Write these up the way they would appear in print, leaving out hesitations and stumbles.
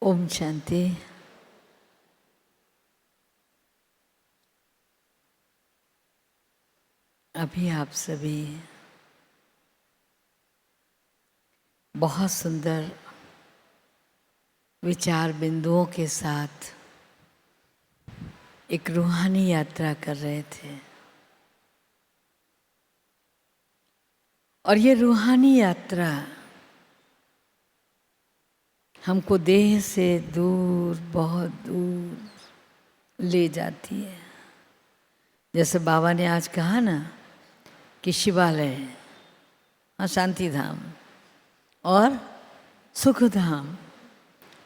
ओम शांति। अभी आप सभी बहुत सुंदर विचार बिंदुओं के साथ एक रूहानी यात्रा कर रहे थे और ये रूहानी यात्रा हमको देह से दूर, बहुत दूर ले जाती है। जैसे बाबा ने आज कहा ना कि शिवालय, हाँ, शांति धाम और सुख धाम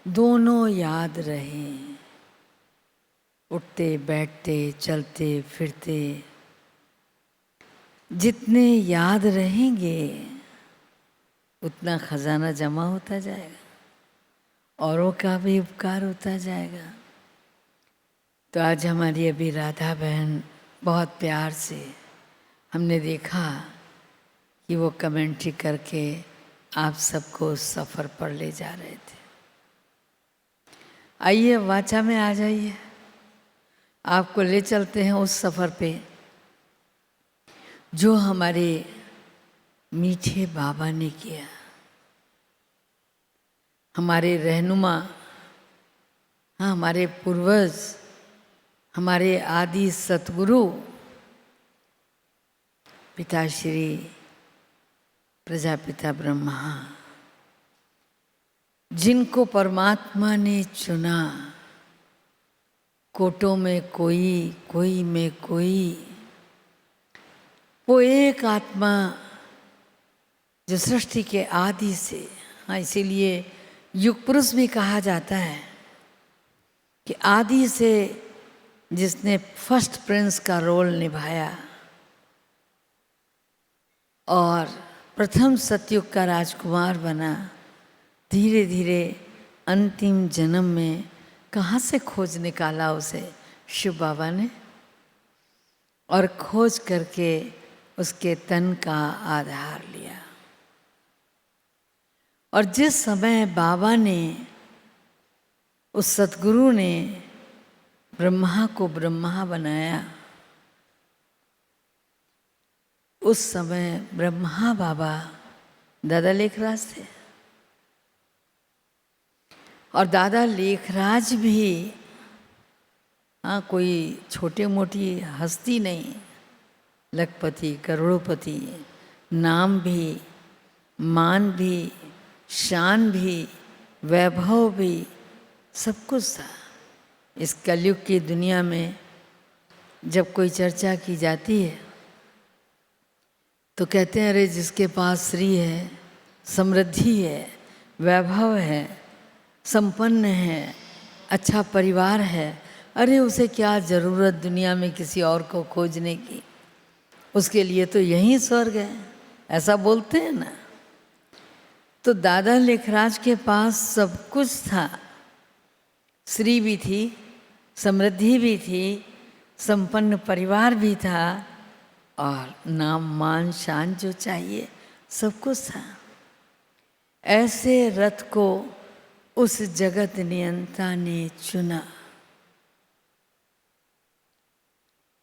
दोनों याद रहें। उठते बैठते चलते फिरते जितने याद रहेंगे उतना खजाना जमा होता जाएगा, औरों का भी उपकार होता जाएगा। तो आज हमारी अभी राधा बहन बहुत प्यार से, हमने देखा कि वो कमेंट्री करके आप सबको उस सफ़र पर ले जा रहे थे। आइए वाचा में आ जाइए, आपको ले चलते हैं उस सफ़र पे जो हमारे मीठे बाबा ने किया। हमारे रहनुमा, हाँ, हमारे पूर्वज, हमारे आदि सतगुरु पिताश्री प्रजापिता ब्रह्मा, जिनको परमात्मा ने चुना, कोटों में कोई, कोई में कोई, वो एक आत्मा जो सृष्टि के आदि से, हाँ, इसीलिए युग पुरुष भी कहा जाता है कि आदि से जिसने फर्स्ट प्रिंस का रोल निभाया और प्रथम सतयुग का राजकुमार बना, धीरे धीरे अंतिम जन्म में कहाँ से खोज निकाला उसे शिव बाबा ने, और खोज करके उसके तन का आधार लिया। और जिस समय बाबा ने, उस सतगुरु ने ब्रह्मा को ब्रह्मा बनाया, उस समय ब्रह्मा बाबा दादा लेखराज थे। और दादा लेखराज भी, हाँ, कोई छोटे मोटी हस्ती नहीं, लखपति, करोड़पति, नाम भी, मान भी, शान भी, वैभव भी, सब कुछ था। इस कलयुग की दुनिया में जब कोई चर्चा की जाती है तो कहते हैं, अरे जिसके पास श्री है, समृद्धि है, वैभव है, संपन्न है, अच्छा परिवार है, अरे उसे क्या ज़रूरत दुनिया में किसी और को खोजने की, उसके लिए तो यही स्वर्ग है, ऐसा बोलते हैं ना। तो दादा लेखराज के पास सब कुछ था, श्री भी थी, समृद्धि भी थी, संपन्न परिवार भी था, और नाम मान शान जो चाहिए सब कुछ था। ऐसे रथ को उस जगत नियंता ने चुना।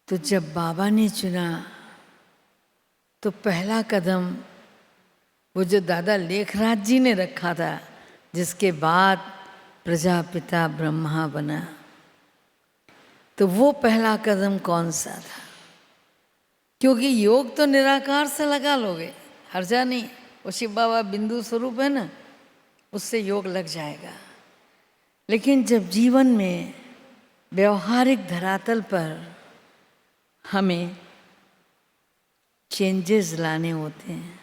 तो जब बाबा ने चुना तो पहला कदम वो जो दादा लेखराज जी ने रखा था, जिसके बाद प्रजापिता ब्रह्मा बना, तो वो पहला कदम कौन सा था? क्योंकि योग तो निराकार से लगा लोगे, हर्जा नहीं, वो शिव बाबा बिंदु स्वरूप है ना, उससे योग लग जाएगा। लेकिन जब जीवन में व्यवहारिक धरातल पर हमें चेंजेस लाने होते हैं,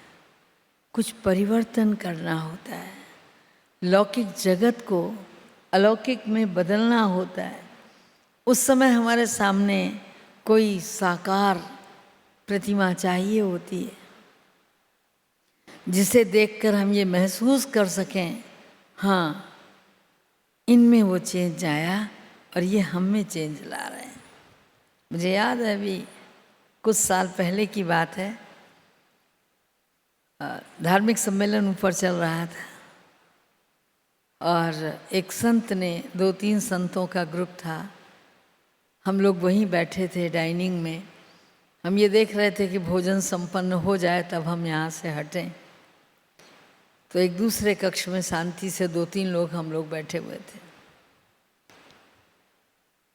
कुछ परिवर्तन करना होता है, लौकिक जगत को अलौकिक में बदलना होता है, उस समय हमारे सामने कोई साकार प्रतिमा चाहिए होती है, जिसे देखकर हम ये महसूस कर सकें, हाँ, इनमें वो चेंज आया और ये हम में चेंज ला रहे हैं। मुझे याद है, अभी कुछ साल पहले की बात है, धार्मिक सम्मेलन ऊपर चल रहा था और एक संत ने, 2-3 संतों का ग्रुप था, हम लोग वहीं बैठे थे डाइनिंग में। हम ये देख रहे थे कि भोजन संपन्न हो जाए तब हम यहाँ से हटें। तो एक दूसरे कक्ष में शांति से 2-3 लोग हम लोग बैठे हुए थे।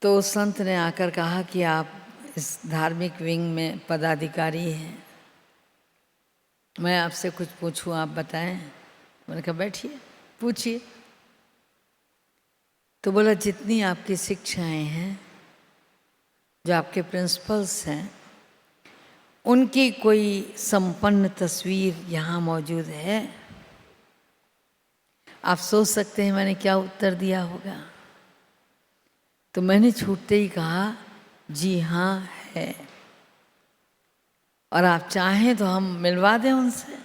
तो उस संत ने आकर कहा कि आप इस धार्मिक विंग में पदाधिकारी हैं, मैं आपसे कुछ पूछूं, आप बताएं। मैंने कहा बैठिए, पूछिए। तो बोला जितनी आपकी शिक्षाएं हैं, जो आपके प्रिंसिपल्स हैं, उनकी कोई संपन्न तस्वीर यहाँ मौजूद है? आप सोच सकते हैं मैंने क्या उत्तर दिया होगा। तो मैंने छूटते ही कहा जी हाँ है, और आप चाहें तो हम मिलवा दें उनसे।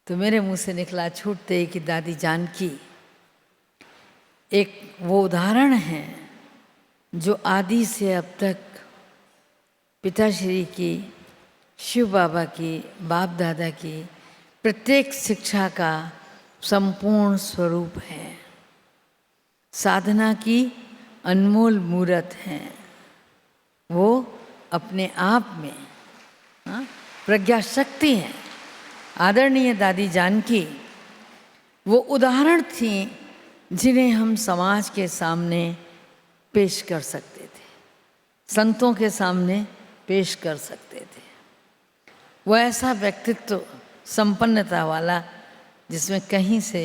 तो मेरे मुंह से निकला छूटते ही कि दादी जानकी एक वो उदाहरण है जो आदि से अब तक पिताश्री की, शिव बाबा की, बाप दादा की प्रत्येक शिक्षा का संपूर्ण स्वरूप है, साधना की अनमोल मूर्त है। वो अपने आप में प्रज्ञा शक्ति है। आदरणीय दादी जानकी वो उदाहरण थी जिन्हें हम समाज के सामने पेश कर सकते थे, संतों के सामने पेश कर सकते थे। वो ऐसा व्यक्तित्व संपन्नता वाला जिसमें कहीं से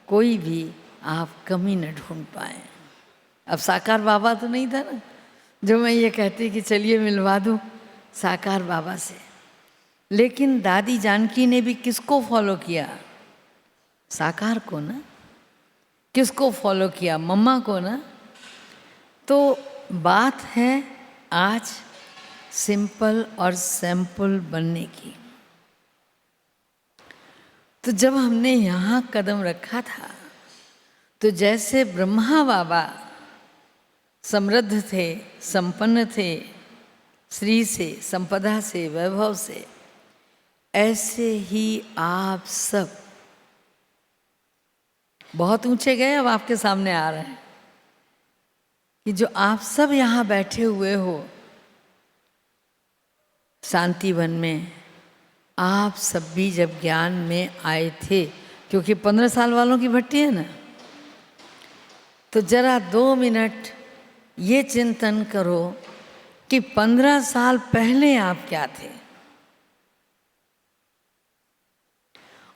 कोई भी आप कमी न ढूंढ पाए। अब साकार बाबा तो नहीं था ना, जो मैं ये कहती कि चलिए मिलवा दूँ साकार बाबा से। लेकिन दादी जानकी ने भी किसको फॉलो किया? साकार को ना। किसको फॉलो किया? मम्मा को ना। तो बात है आज सिंपल और सैंपल बनने की। तो जब हमने यहाँ कदम रखा था तो जैसे ब्रह्मा बाबा समृद्ध थे, संपन्न थे, श्री से, संपदा से, वैभव से, ऐसे ही आप सब बहुत ऊंचे गए। अब आपके सामने आ रहे हैं कि जो आप सब यहाँ बैठे हुए हो शांति वन में, आप सब भी जब ज्ञान में आए थे, क्योंकि 15 साल वालों की भट्टी है ना, तो जरा 2 मिनट ये चिंतन करो कि 15 साल पहले आप क्या थे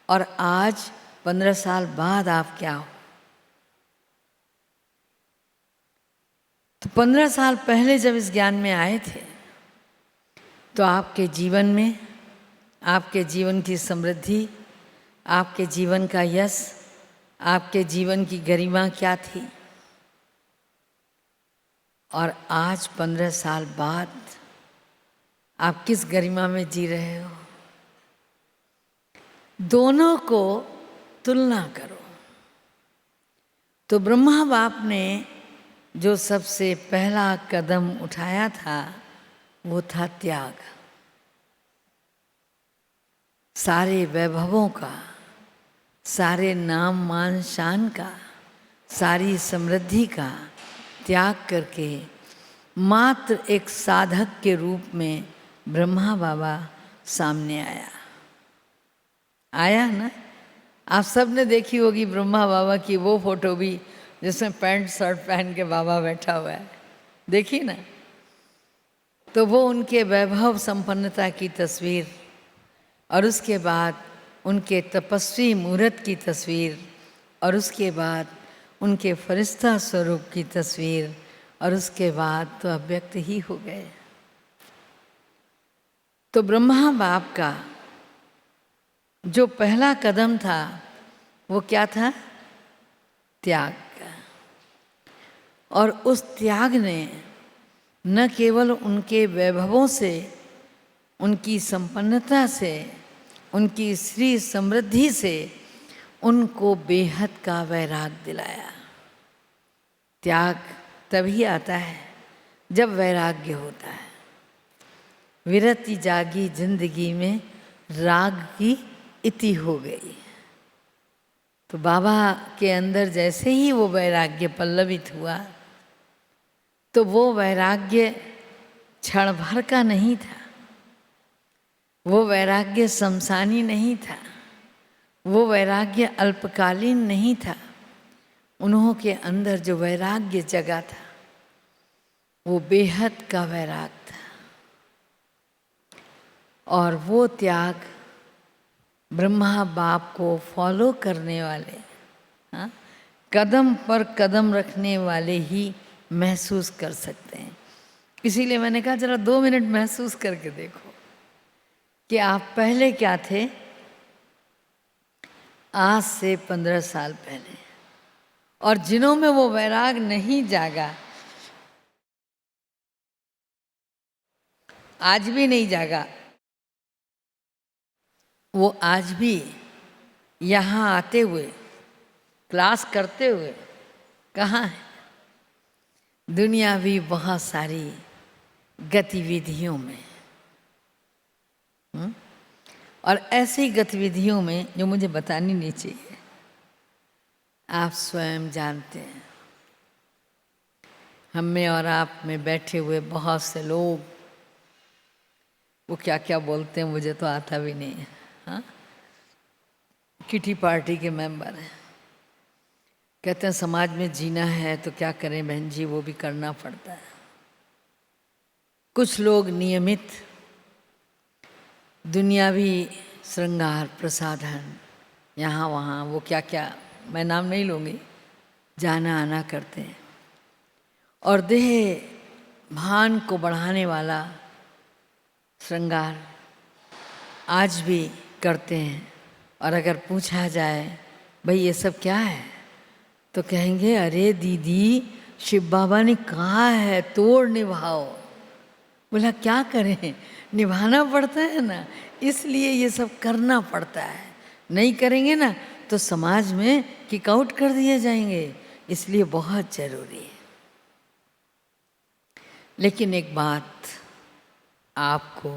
और आज 15 साल बाद आप क्या हो। तो 15 साल पहले जब इस ज्ञान में आए थे तो आपके जीवन में, आपके जीवन की समृद्धि, आपके जीवन का यश, आपके जीवन की गरिमा क्या थी, और आज 15 साल बाद आप किस गरिमा में जी रहे हो। दोनों को तुलना करो। तो ब्रह्मा बाप ने जो सबसे पहला कदम उठाया था वो था त्याग। सारे वैभवों का, सारे नाम मान शान का, सारी समृद्धि का त्याग करके मात्र एक साधक के रूप में ब्रह्मा बाबा सामने आया ना। आप सब ने देखी होगी ब्रह्मा बाबा की वो फोटो भी जिसमें पैंट शर्ट पहन के बाबा बैठा हुआ है, देखी ना। तो वो उनके वैभव संपन्नता की तस्वीर, और उसके बाद उनके तपस्वी मूर्त की तस्वीर, और उसके बाद उनके फरिश्ता स्वरूप की तस्वीर, और उसके बाद तो अव्यक्त ही हो गए। तो ब्रह्मा बाप का जो पहला कदम था वो क्या था? त्याग का। और उस त्याग ने न केवल उनके वैभवों से, उनकी संपन्नता से, उनकी श्री समृद्धि से उनको बेहद का वैराग दिलाया। त्याग तभी आता है जब वैराग्य होता है। विरति जागी जिंदगी में, राग की इति हो गई। तो बाबा के अंदर जैसे ही वो वैराग्य पल्लवित हुआ तो वो वैराग्य क्षण भर का नहीं था, वो वैराग्य शमशानी नहीं था, वो वैराग्य अल्पकालीन नहीं था। उन्हों के अंदर जो वैराग्य जगा था वो बेहद का वैराग था। और वो त्याग ब्रह्मा बाप को फॉलो करने वाले, हाँ, कदम पर कदम रखने वाले ही महसूस कर सकते हैं। इसीलिए मैंने कहा जरा 2 मिनट महसूस करके देखो कि आप पहले क्या थे आज से 15 साल पहले, और जिन्हों में वो वैराग नहीं जागा, आज भी नहीं जागा, वो आज भी यहाँ आते हुए क्लास करते हुए कहाँ है? दुनियावी बहुत सारी गतिविधियों में, और ऐसी गतिविधियों में जो मुझे बतानी नहीं चाहिए, आप स्वयं जानते हैं। हम में और आप में बैठे हुए बहुत से लोग, वो क्या क्या बोलते हैं मुझे तो आता भी नहीं है, हाँ, किटी पार्टी के मेंबर हैं, कहते हैं समाज में जीना है तो क्या करें बहन जी, वो भी करना पड़ता है। कुछ लोग नियमित दुनियावी श्रृंगार प्रसाधन यहाँ वहाँ, वो क्या क्या मैं नाम नहीं लूँगी, जाना आना करते हैं, और देह भान को बढ़ाने वाला श्रृंगार आज भी करते हैं। और अगर पूछा जाए भाई ये सब क्या है, तो कहेंगे अरे दीदी शिव बाबा ने कहा है तोड़ निभाओ। बोला क्या करें, निभाना पड़ता है ना, इसलिए ये सब करना पड़ता है। नहीं करेंगे ना तो समाज में किक आउट कर दिए जाएंगे, इसलिए बहुत जरूरी है। लेकिन एक बात आपको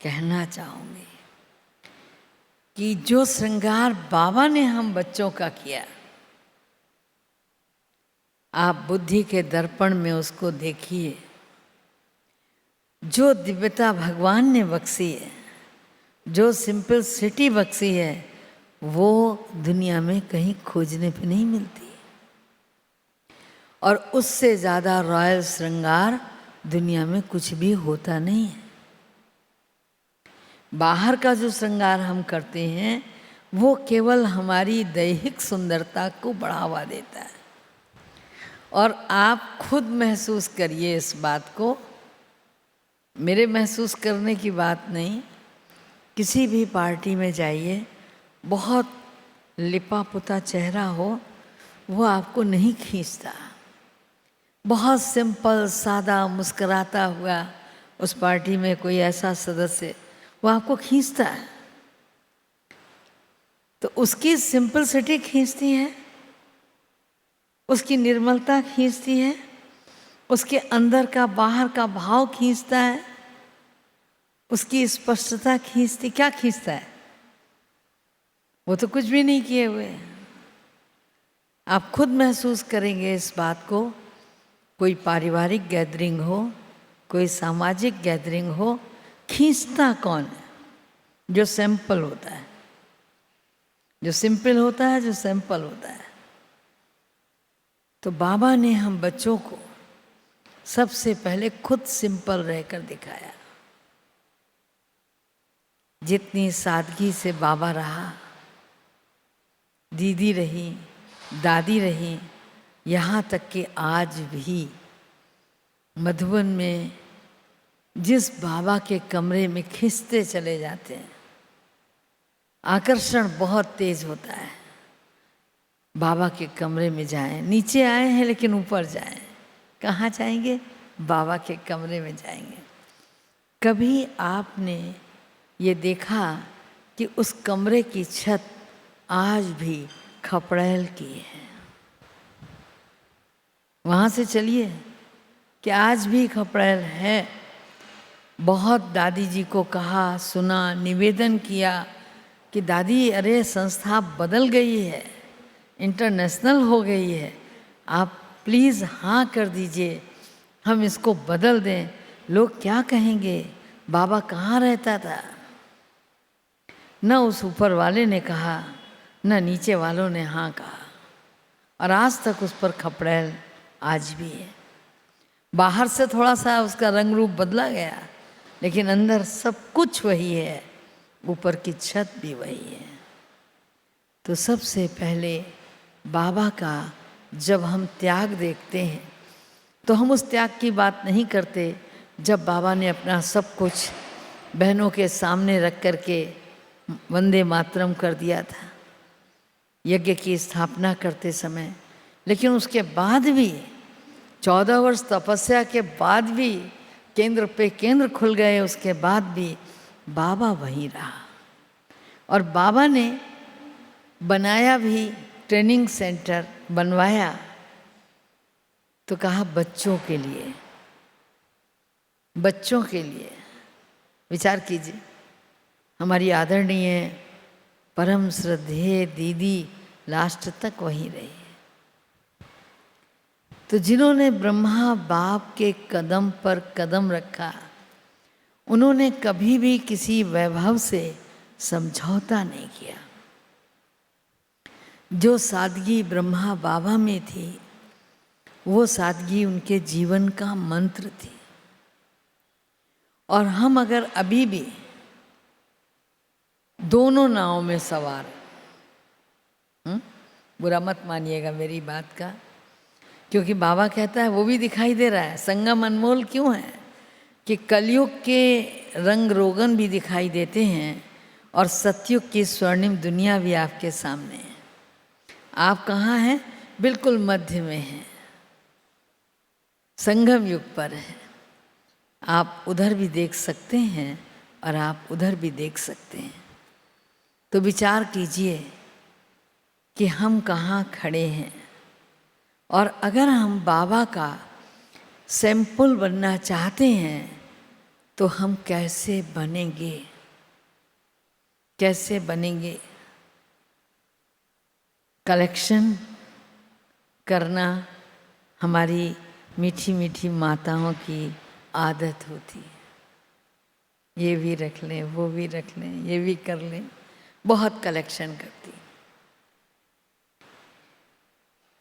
कहना चाहूँगी कि जो श्रृंगार बाबा ने हम बच्चों का किया, आप बुद्धि के दर्पण में उसको देखिए। जो दिव्यता भगवान ने बख्शी है, जो सिंपलिसिटी बख्शी है, वो दुनिया में कहीं खोजने पे नहीं मिलती। और उससे ज़्यादा रॉयल श्रृंगार दुनिया में कुछ भी होता नहीं है। बाहर का जो श्रृंगार हम करते हैं वो केवल हमारी दैहिक सुंदरता को बढ़ावा देता है। और आप खुद महसूस करिए इस बात को, मेरे महसूस करने की बात नहीं। किसी भी पार्टी में जाइए, बहुत लिपा पुता चेहरा हो, वो आपको नहीं खींचता। बहुत सिंपल सादा मुस्कुराता हुआ उस पार्टी में कोई ऐसा सदस्य, वो आपको खींचता है। तो उसकी सिंपलिसिटी खींचती है, उसकी निर्मलता खींचती है, उसके अंदर का बाहर का भाव खींचता है, उसकी स्पष्टता खींचती। क्या खींचता है? वो तो कुछ भी नहीं किए हुए। आप खुद महसूस करेंगे इस बात को। कोई पारिवारिक गैदरिंग हो, कोई सामाजिक गैदरिंग हो, खींचता कौन है? जो सैंपल होता है, जो सिंपल होता है, जो सैंपल होता है। तो बाबा ने हम बच्चों को सबसे पहले खुद सिंपल रहकर दिखाया। जितनी सादगी से बाबा रहा, दीदी रही, दादी रही, यहाँ तक कि आज भी मधुबन में जिस बाबा के कमरे में खिंचते चले जाते हैं, आकर्षण बहुत तेज होता है। बाबा के कमरे में जाएं, नीचे आए हैं लेकिन ऊपर जाएं। कहाँ जाएंगे? बाबा के कमरे में जाएंगे। कभी आपने ये देखा कि उस कमरे की छत आज भी खपड़ैल की है? वहाँ से चलिए कि आज भी खपड़ैल है। बहुत दादी जी को कहा, सुना, निवेदन किया कि दादी अरे संस्था बदल गई है, इंटरनेशनल हो गई है, आप प्लीज़ हाँ कर दीजिए, हम इसको बदल दें। लोग क्या कहेंगे, बाबा कहाँ रहता था? न उस ऊपर वाले ने कहा, न नीचे वालों ने हाँ कहा, और आज तक उस पर खपड़ैल आज भी है। बाहर से थोड़ा सा उसका रंग रूप बदला गया, लेकिन अंदर सब कुछ वही है, ऊपर की छत भी वही है। तो सबसे पहले बाबा का जब हम त्याग देखते हैं तो हम उस त्याग की बात नहीं करते जब बाबा ने अपना सब कुछ बहनों के सामने रख कर के वंदे मातरम कर दिया था यज्ञ की स्थापना करते समय। लेकिन उसके बाद भी 14 वर्ष तपस्या के बाद भी केंद्र पे केंद्र खुल गए, उसके बाद भी बाबा वहीं रहा। और बाबा ने बनाया भी, ट्रेनिंग सेंटर बनवाया, तो कहा बच्चों के लिए, बच्चों के लिए। विचार कीजिए, हमारी आदरणीय परम श्रद्धेय दीदी लास्ट तक वहीं रही। तो जिन्होंने ब्रह्मा बाप के कदम पर कदम रखा, उन्होंने कभी भी किसी वैभव से समझौता नहीं किया। जो सादगी ब्रह्मा बाबा में थी, वो सादगी उनके जीवन का मंत्र थी। और हम अगर अभी भी दोनों नावों में सवार, बुरा मत मानिएगा मेरी बात का, क्योंकि बाबा कहता है वो भी दिखाई दे रहा है। संगम अनमोल क्यों है कि कलयुग के रंग रोगन भी दिखाई देते हैं और सतयुग की स्वर्णिम दुनिया भी आपके सामने है। आप कहाँ हैं? बिल्कुल मध्य में हैं, संगम युग पर है। आप उधर भी देख सकते हैं और आप उधर भी देख सकते हैं। तो विचार कीजिए कि हम कहाँ खड़े हैं, और अगर हम बाबा का सैंपल बनना चाहते हैं तो हम कैसे बनेंगे, कैसे बनेंगे? कलेक्शन करना हमारी मीठी मीठी माताओं की आदत होती है। ये भी रख लें, वो भी रख लें, ये भी कर लें, बहुत कलेक्शन करती।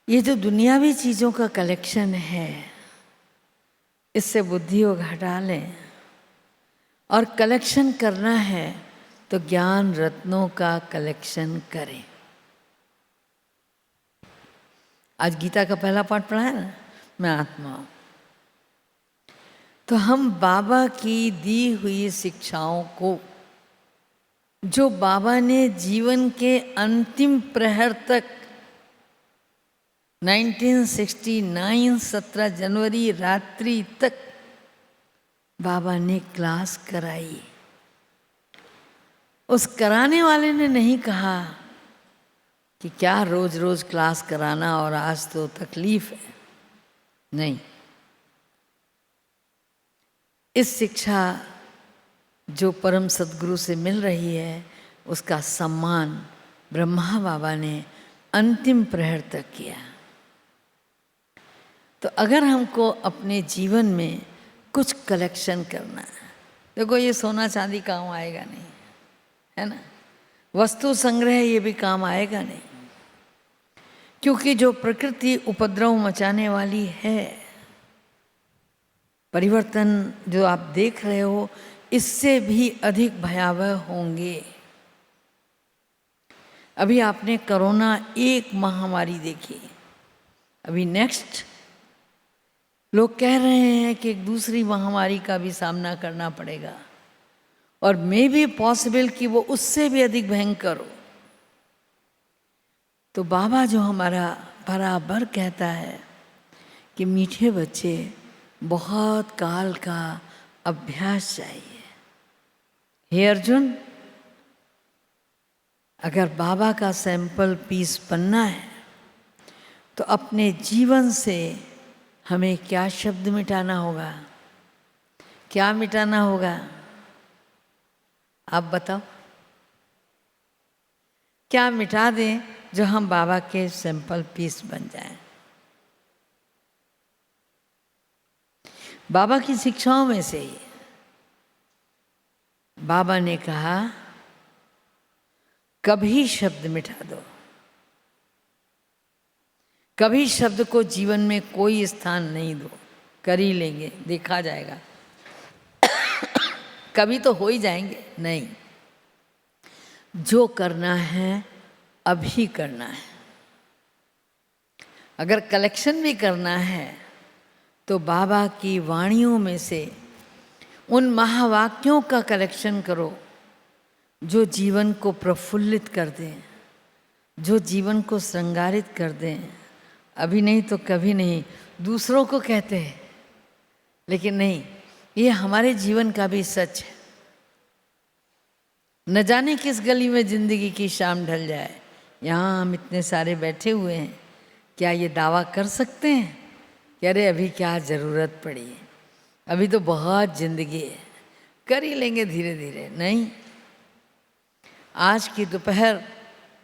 ये जो दुनियावी चीज़ों का कलेक्शन है, इससे बुद्धि को हटा लें, और कलेक्शन करना है तो ज्ञान रत्नों का कलेक्शन करें। आज गीता का पहला पाठ पढ़ा है ना, मैं आत्मा हूँ। तो हम बाबा की दी हुई शिक्षाओं को, जो बाबा ने जीवन के अंतिम प्रहर तक 1969 17 जनवरी रात्रि तक बाबा ने क्लास कराई। उस कराने वाले ने नहीं कहा कि क्या रोज रोज क्लास कराना और आज तो तकलीफ है, नहीं। इस शिक्षा जो परम सद्गुरु से मिल रही है, उसका सम्मान ब्रह्मा बाबा ने अंतिम प्रहर तक किया। तो अगर हमको अपने जीवन में कुछ कलेक्शन करना है, देखो ये सोना चांदी काम आएगा नहीं, है ना, वस्तु संग्रह ये भी काम आएगा नहीं, क्योंकि जो प्रकृति उपद्रव मचाने वाली है, परिवर्तन जो आप देख रहे हो, इससे भी अधिक भयावह होंगे। अभी आपने कोरोना एक महामारी देखी, अभी नेक्स्ट लोग कह रहे हैं कि एक दूसरी महामारी का भी सामना करना पड़ेगा, और मे बी पॉसिबल कि वो उससे भी अधिक भयंकर हो। तो बाबा जो हमारा बराबर कहता है कि मीठे बच्चे, बहुत काल का अभ्यास चाहिए। हे अर्जुन, अगर बाबा का सैंपल पीस बनना है तो अपने जीवन से हमें क्या शब्द मिटाना होगा, क्या मिटाना होगा? आप बताओ, क्या मिटा दें जो हम बाबा के सिंपल पीस बन जाएं। बाबा की शिक्षाओं में से ही बाबा ने कहा, कभी शब्द मिटा दो, कभी शब्द को जीवन में कोई स्थान नहीं दो, कर ही लेंगे, देखा जाएगा, कभी तो हो ही जाएंगे। नहीं, जो करना है अभी करना है। अगर कलेक्शन भी करना है तो बाबा की वाणियों में से उन महावाक्यों का कलेक्शन करो जो जीवन को प्रफुल्लित कर दें, जो जीवन को श्रृंगारित कर दें। अभी नहीं तो कभी नहीं, दूसरों को कहते हैं, लेकिन नहीं, ये हमारे जीवन का भी सच है। न जाने किस गली में जिंदगी की शाम ढल जाए। यहाँ हम इतने सारे बैठे हुए हैं, क्या ये दावा कर सकते हैं कि अरे अभी क्या ज़रूरत पड़ी है, अभी तो बहुत ज़िंदगी है, कर ही लेंगे धीरे धीरे? नहीं, आज की दोपहर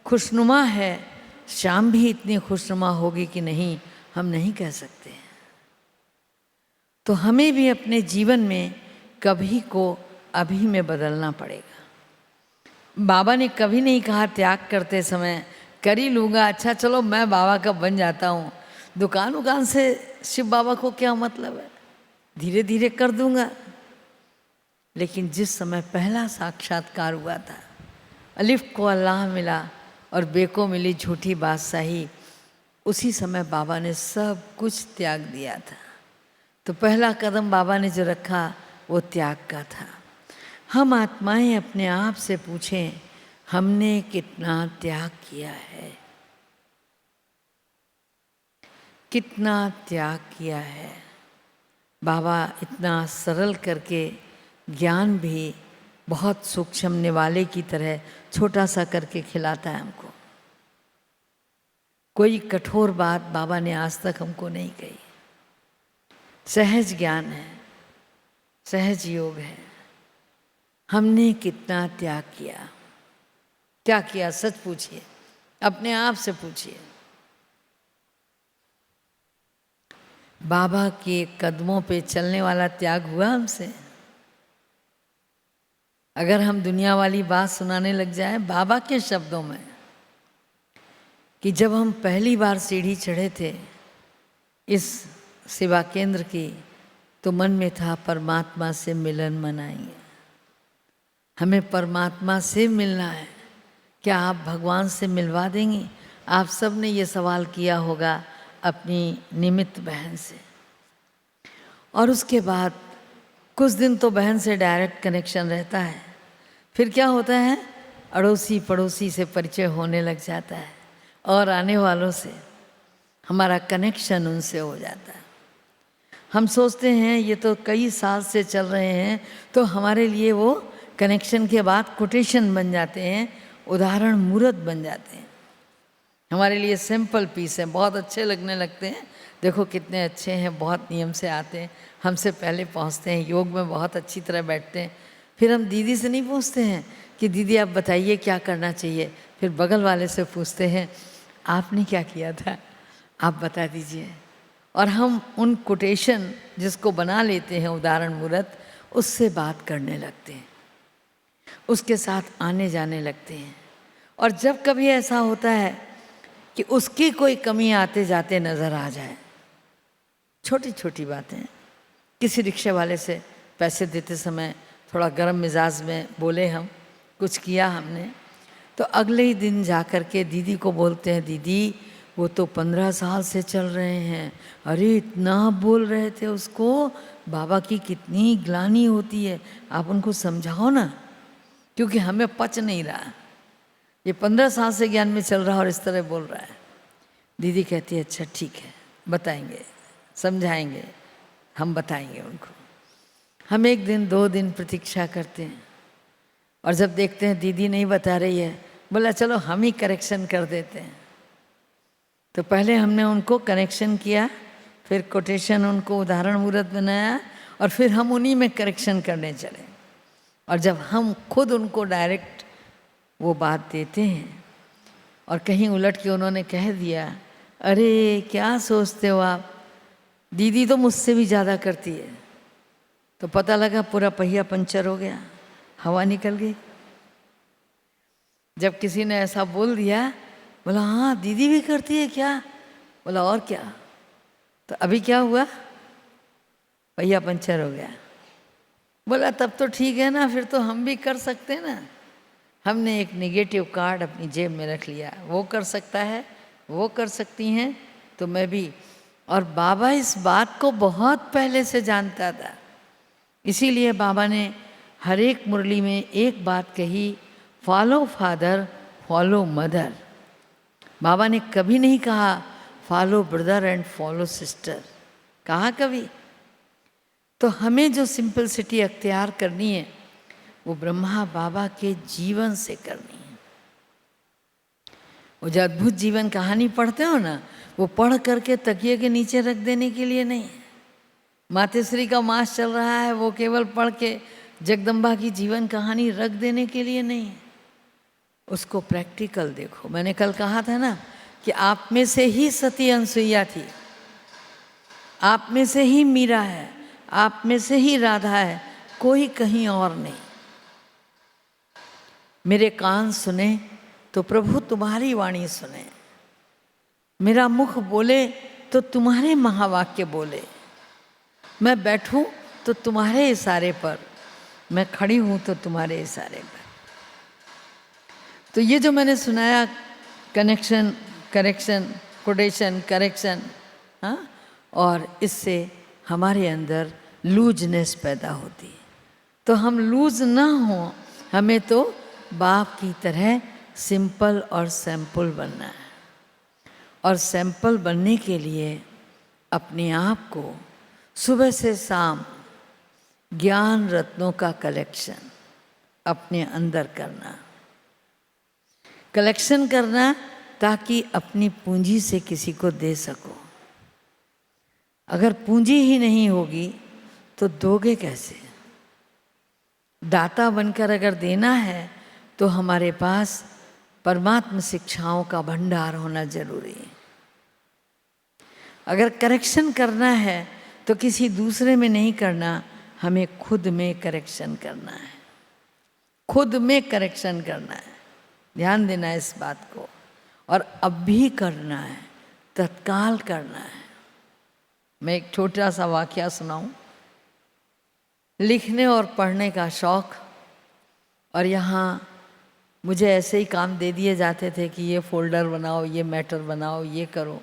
खुशनुमा है, शाम भी इतनी खुशनुमा होगी कि नहीं, हम नहीं कह सकते। तो हमें भी अपने जीवन में कभी को अभी में बदलना पड़ेगा। बाबा ने कभी नहीं कहा त्याग करते समय कर ही लूँगा, अच्छा चलो मैं बाबा का बन जाता हूँ, दुकान से शिव बाबा को क्या मतलब है, धीरे धीरे कर दूँगा। लेकिन जिस समय पहला साक्षात्कार हुआ था, अलिफ को अल्लाह मिला और बे को मिली झूठी बादशाही, उसी समय बाबा ने सब कुछ त्याग दिया था। तो पहला कदम बाबा ने जो रखा वो त्याग का था। हम आत्माएं अपने आप से पूछें, हमने कितना त्याग किया है, कितना त्याग किया है। बाबा इतना सरल करके ज्ञान भी बहुत सूक्ष्म निवाले की तरह छोटा सा करके खिलाता है हमको। कोई कठोर बात बाबा ने आज तक हमको नहीं कही। सहज ज्ञान है, सहज योग है। हमने कितना त्याग किया, क्या किया? सच पूछिए, अपने आप से पूछिए। बाबा के कदमों पे चलने वाला त्याग हुआ हमसे? अगर हम दुनिया वाली बात सुनाने लग जाए बाबा के शब्दों में, कि जब हम पहली बार सीढ़ी चढ़े थे इस सेवा केंद्र की, तो मन में था परमात्मा से मिलन मनाएंगे, हमें परमात्मा से मिलना है, क्या आप भगवान से मिलवा देंगी? आप सब ने ये सवाल किया होगा अपनी निमित्त बहन से। और उसके बाद कुछ दिन तो बहन से डायरेक्ट कनेक्शन रहता है, फिर क्या होता है, अड़ोसी पड़ोसी से परिचय होने लग जाता है और आने वालों से हमारा कनेक्शन उनसे हो जाता है। हम सोचते हैं ये तो कई साल से चल रहे हैं, तो हमारे लिए वो कनेक्शन के बाद कोटेशन बन जाते हैं, उदाहरण मूर्त बन जाते हैं। हमारे लिए सिंपल पीस है, बहुत अच्छे लगने लगते हैं, देखो कितने अच्छे हैं, बहुत नियम से आते हैं, हमसे पहले पहुंचते हैं, योग में बहुत अच्छी तरह बैठते हैं। फिर हम दीदी से नहीं पूछते हैं कि दीदी आप बताइए क्या करना चाहिए, फिर बगल वाले से पूछते हैं आपने क्या किया था, आप बता दीजिए। और हम उन कोटेशन जिसको बना लेते हैं उदाहरण मूर्त, उससे बात करने लगते हैं, उसके साथ आने जाने लगते हैं। और जब कभी ऐसा होता है कि उसकी कोई कमी आते जाते नज़र आ जाए, छोटी छोटी बातें, किसी रिक्शे वाले से पैसे देते समय थोड़ा गर्म मिजाज में बोले, हम कुछ किया हमने, तो अगले ही दिन जा कर के दीदी को बोलते हैं, दीदी वो तो 15 साल से चल रहे हैं, अरे इतना बोल रहे थे उसको, बाबा की कितनी ग्लानि होती है, आप उनको समझाओ ना, क्योंकि हमें पच नहीं रहा, ये 15 साल से ज्ञान में चल रहा है और इस तरह बोल रहा है। दीदी कहती है अच्छा ठीक है, बताएंगे, समझाएंगे, हम बताएंगे उनको। हम 1 दिन 2 दिन प्रतीक्षा करते हैं, और जब देखते हैं दीदी नहीं बता रही है, बोला चलो हम ही करेक्शन कर देते हैं। तो पहले हमने उनको कनेक्शन किया, फिर कोटेशन उनको उदाहरण मूर्त बनाया, और फिर हम उन्हीं में करेक्शन करने चले। और जब हम खुद उनको डायरेक्ट वो बात देते हैं और कहीं उलट के उन्होंने कह दिया, अरे क्या सोचते हो आप, दीदी तो मुझसे भी ज़्यादा करती है। तो पता लगा पूरा पहिया पंचर हो गया, हवा निकल गई। जब किसी ने ऐसा बोल दिया, बोला हाँ दीदी भी करती है क्या, बोला और क्या। तो अभी क्या हुआ, पहिया पंचर हो गया। बोला तब तो ठीक है ना, फिर तो हम भी कर सकते हैं ना। हमने एक नेगेटिव कार्ड अपनी जेब में रख लिया, वो कर सकता है, वो कर सकती हैं, तो मैं भी। और बाबा इस बात को बहुत पहले से जानता था, इसीलिए बाबा ने हर एक मुरली में एक बात कही, फॉलो फादर फॉलो मदर। बाबा ने कभी नहीं कहा follow brother and follow sister, कहा कभी। तो हमें जो सिंपलिसिटी अख्तियार करनी है वो ब्रह्मा बाबा के जीवन से करनी है। वो जो अद्भुत जीवन कहानी पढ़ते हो ना, वो पढ़ करके तकिए के नीचे रख देने के लिए नहीं। मातेश्री का मास चल रहा है, वो केवल पढ़ के जगदम्बा की जीवन कहानी रख देने के लिए नहीं, उसको प्रैक्टिकल देखो। मैंने कल कहा था ना कि आप में से ही सती अनसुईया थी, आप में से ही मीरा है, आप में से ही राधा है, कोई कहीं और नहीं। मेरे कान सुने तो प्रभु तुम्हारी वाणी सुने, मेरा मुख बोले तो तुम्हारे महावाक्य बोले, मैं बैठूं तो तुम्हारे इशारे पर, मैं खड़ी हूं तो तुम्हारे इशारे पर। तो ये जो मैंने सुनाया, कनेक्शन, करेक्शन, कोटेशन, करेक्शन, हाँ, और इससे हमारे अंदर लूजनेस पैदा होती है। तो हम लूज ना हो, हमें तो बाप की तरह सिंपल और सैंपल बनना है। और सैंपल बनने के लिए अपने आप को सुबह से शाम ज्ञान रत्नों का कलेक्शन अपने अंदर करना, कलेक्शन करना, ताकि अपनी पूंजी से किसी को दे सको। अगर पूंजी ही नहीं होगी तो दोगे कैसे। दाता बनकर अगर देना है तो हमारे पास परमात्म शिक्षाओं का भंडार होना जरूरी है। अगर करेक्शन करना है तो किसी दूसरे में नहीं करना, हमें खुद में करेक्शन करना है, खुद में करेक्शन करना है। ध्यान देना है इस बात को, और अब भी करना है, तत्काल करना है। मैं एक छोटा सा वाकया सुनाऊं। लिखने और पढ़ने का शौक़, और यहाँ मुझे ऐसे ही काम दे दिए जाते थे कि ये फोल्डर बनाओ, ये मैटर बनाओ, ये करो।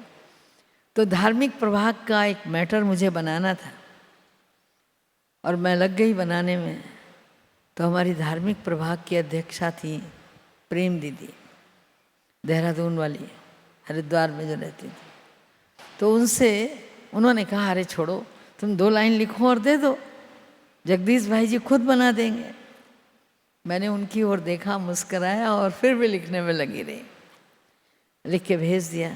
तो धार्मिक प्रभाग का एक मैटर मुझे बनाना था और मैं लग गई बनाने में। तो हमारी धार्मिक प्रभाग की अध्यक्षा थी प्रेम दीदी, देहरादून वाली, हरिद्वार में जो रहती थी। तो उनसे उन्होंने कहा, अरे छोड़ो, तुम 2 लाइन लिखो और दे दो, जगदीश भाई जी खुद बना देंगे। मैंने उनकी ओर देखा, मुस्कराया और फिर भी लिखने में लगी रही। लिख के भेज दिया।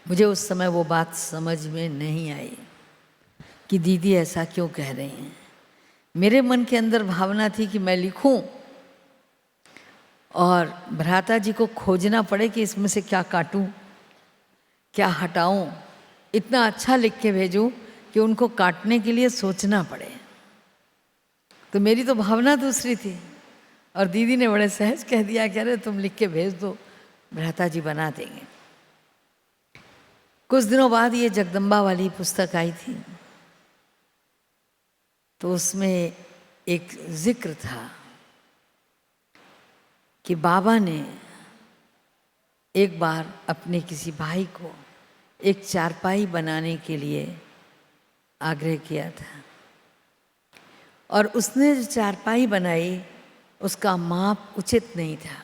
मुझे उस समय वो बात समझ में नहीं आई कि दीदी ऐसा क्यों कह रही हैं। मेरे मन के अंदर भावना थी कि मैं लिखूं और भ्राता जी को खोजना पड़े कि इसमें से क्या काटूं, क्या हटाऊं, इतना अच्छा लिख के भेजूं कि उनको काटने के लिए सोचना पड़े। तो मेरी तो भावना दूसरी थी, और दीदी ने बड़े सहज कह दिया कि अरे तुम लिख के भेज दो, भ्राता जी बना देंगे। कुछ दिनों बाद ये जगदम्बा वाली पुस्तक आई थी, तो उसमें एक जिक्र था कि बाबा ने एक बार अपने किसी भाई को एक चारपाई बनाने के लिए आग्रह किया था, और उसने जो चारपाई बनाई उसका माप उचित नहीं था।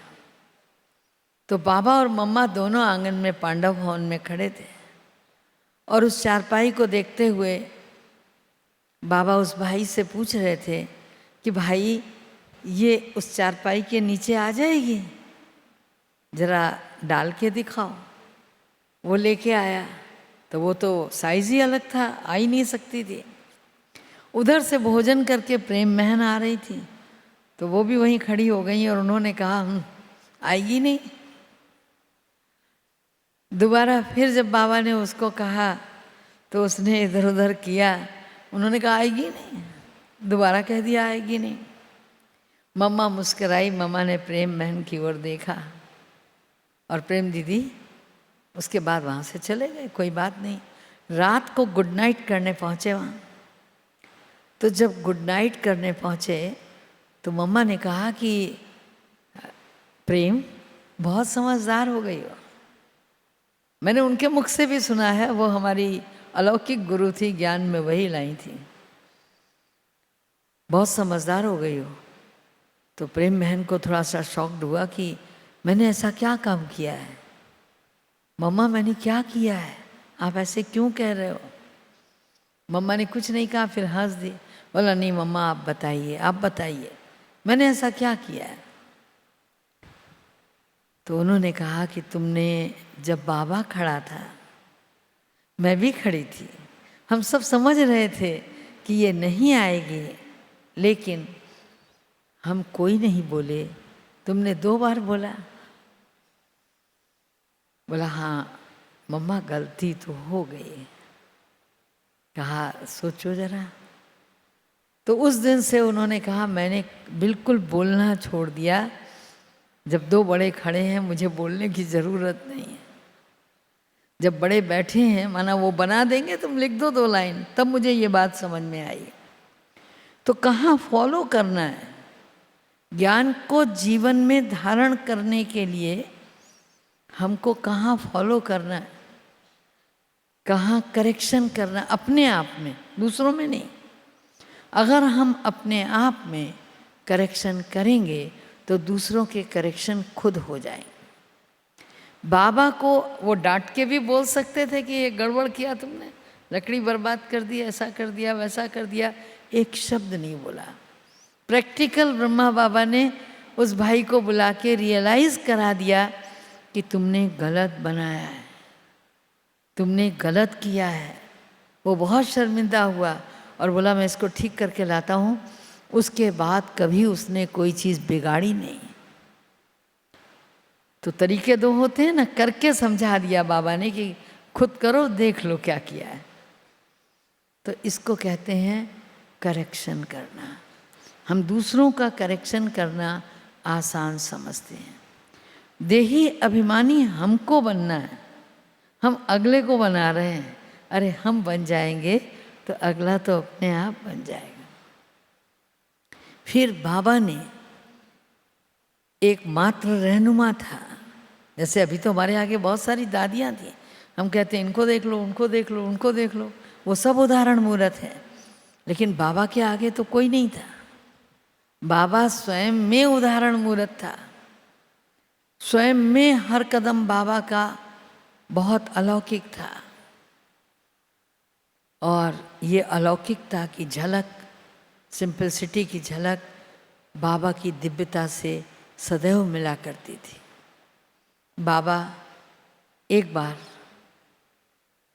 तो बाबा और मम्मा दोनों आंगन में पांडव भवन में खड़े थे, और उस चारपाई को देखते हुए बाबा उस भाई से पूछ रहे थे कि भाई ये उस चारपाई के नीचे आ जाएगी, जरा डाल के दिखाओ। वो लेके आया तो वो तो साइज ही अलग था, आ ही नहीं सकती थी। उधर से भोजन करके प्रेम महन आ रही थी, तो वो भी वहीं खड़ी हो गई और उन्होंने कहा आएगी नहीं। दोबारा फिर जब बाबा ने उसको कहा तो उसने इधर उधर किया, उन्होंने कहा आएगी नहीं, दोबारा कह दिया आएगी नहीं। मम्मा मुस्कराई, मम्मा ने प्रेम बहन की ओर देखा और प्रेम दीदी उसके बाद वहाँ से चले गए, कोई बात नहीं। रात को गुड नाइट करने पहुँचे वहाँ। तो जब गुड नाइट करने पहुँचे तो मम्मा ने कहा कि प्रेम बहुत समझदार हो गई हो। मैंने उनके मुख से भी सुना है, वो हमारी अलौकिक गुरु थी, ज्ञान में वही लाई थी, बहुत समझदार हो गई हो। तो प्रेम बहन को थोड़ा सा शॉक्ड हुआ कि मैंने ऐसा क्या काम किया है मम्मा, मैंने क्या किया है, आप ऐसे क्यों कह रहे हो। मम्मा ने कुछ नहीं कहा, फिर हंस दी, बोला नहीं मम्मा आप बताइए, आप बताइए मैंने ऐसा क्या किया है। तो उन्होंने कहा कि तुमने, जब बाबा खड़ा था मैं भी खड़ी थी, हम सब समझ रहे थे कि ये नहीं आएगी, लेकिन हम कोई नहीं बोले, तुमने 2 बार बोला। बोला हाँ मम्मा गलती तो हो गई। कहा सोचो जरा। तो उस दिन से उन्होंने कहा मैंने बिल्कुल बोलना छोड़ दिया, जब 2 बड़े खड़े हैं मुझे बोलने की ज़रूरत नहीं है। जब बड़े बैठे हैं, माना वो बना देंगे, तुम लिख दो 2 लाइन, तब मुझे ये बात समझ में आई। तो कहाँ फॉलो करना है ज्ञान को, जीवन में धारण करने के लिए हमको कहाँ फॉलो करना है, कहाँ करेक्शन करना, अपने आप में, दूसरों में नहीं। अगर हम अपने आप में करेक्शन करेंगे तो दूसरों के करेक्शन खुद हो जाएंगे। बाबा को वो डांट के भी बोल सकते थे कि ये गड़बड़ किया तुमने, लकड़ी बर्बाद कर दी, ऐसा कर दिया, वैसा कर दिया, एक शब्द नहीं बोला। प्रैक्टिकल ब्रह्मा बाबा ने उस भाई को बुला के रियलाइज़ करा दिया कि तुमने गलत बनाया है, तुमने गलत किया है। वो बहुत शर्मिंदा हुआ और बोला मैं इसको ठीक करके लाता हूँ। उसके बाद कभी उसने कोई चीज़ बिगाड़ी नहीं। तो तरीके 2 होते हैं ना, करके समझा दिया बाबा ने कि खुद करो, देख लो क्या किया है। तो इसको कहते हैं करेक्शन करना। हम दूसरों का करेक्शन करना आसान समझते हैं। देही अभिमानी हमको बनना है, हम अगले को बना रहे हैं। अरे हम बन जाएंगे तो अगला तो अपने आप बन जाएगा। फिर बाबा ने एक मात्र रहनुमा था। जैसे अभी तो हमारे आगे बहुत सारी दादियाँ थी, हम कहते हैं इनको देख लो, उनको देख लो, उनको देख लो, वो सब उदाहरण मूर्त है। लेकिन बाबा के आगे तो कोई नहीं था। बाबा स्वयं में उदाहरण मूर्त था। स्वयं में हर कदम बाबा का बहुत अलौकिक था। और ये अलौकिकता की झलक, सिंपलिसिटी की झलक बाबा की दिव्यता से सदैव मिला करती थी। बाबा एक बार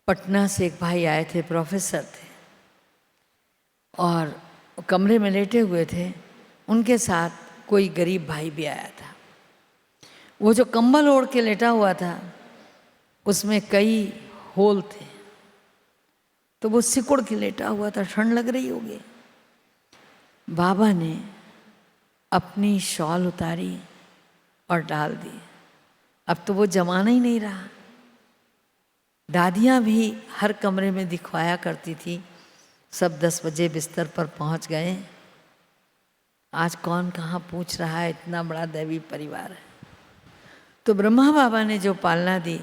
पटना से एक भाई आए थे, प्रोफेसर थे, और कमरे में लेटे हुए थे। उनके साथ कोई गरीब भाई भी आया था। वो जो कंबल ओढ़ के लेटा हुआ था उसमें कई होल थे, तो वो सिकुड़ के लेटा हुआ था, ठंड लग रही होगी। बाबा ने अपनी शॉल उतारी और डाल दी। अब तो वो जमाना ही नहीं रहा। दादियाँ भी हर कमरे में दिखवाया करती थी। सब 10 बजे बिस्तर पर पहुँच गए। आज कौन कहाँ पूछ रहा है, इतना बड़ा दैवी परिवार है। तो ब्रह्मा बाबा ने जो पालना दी,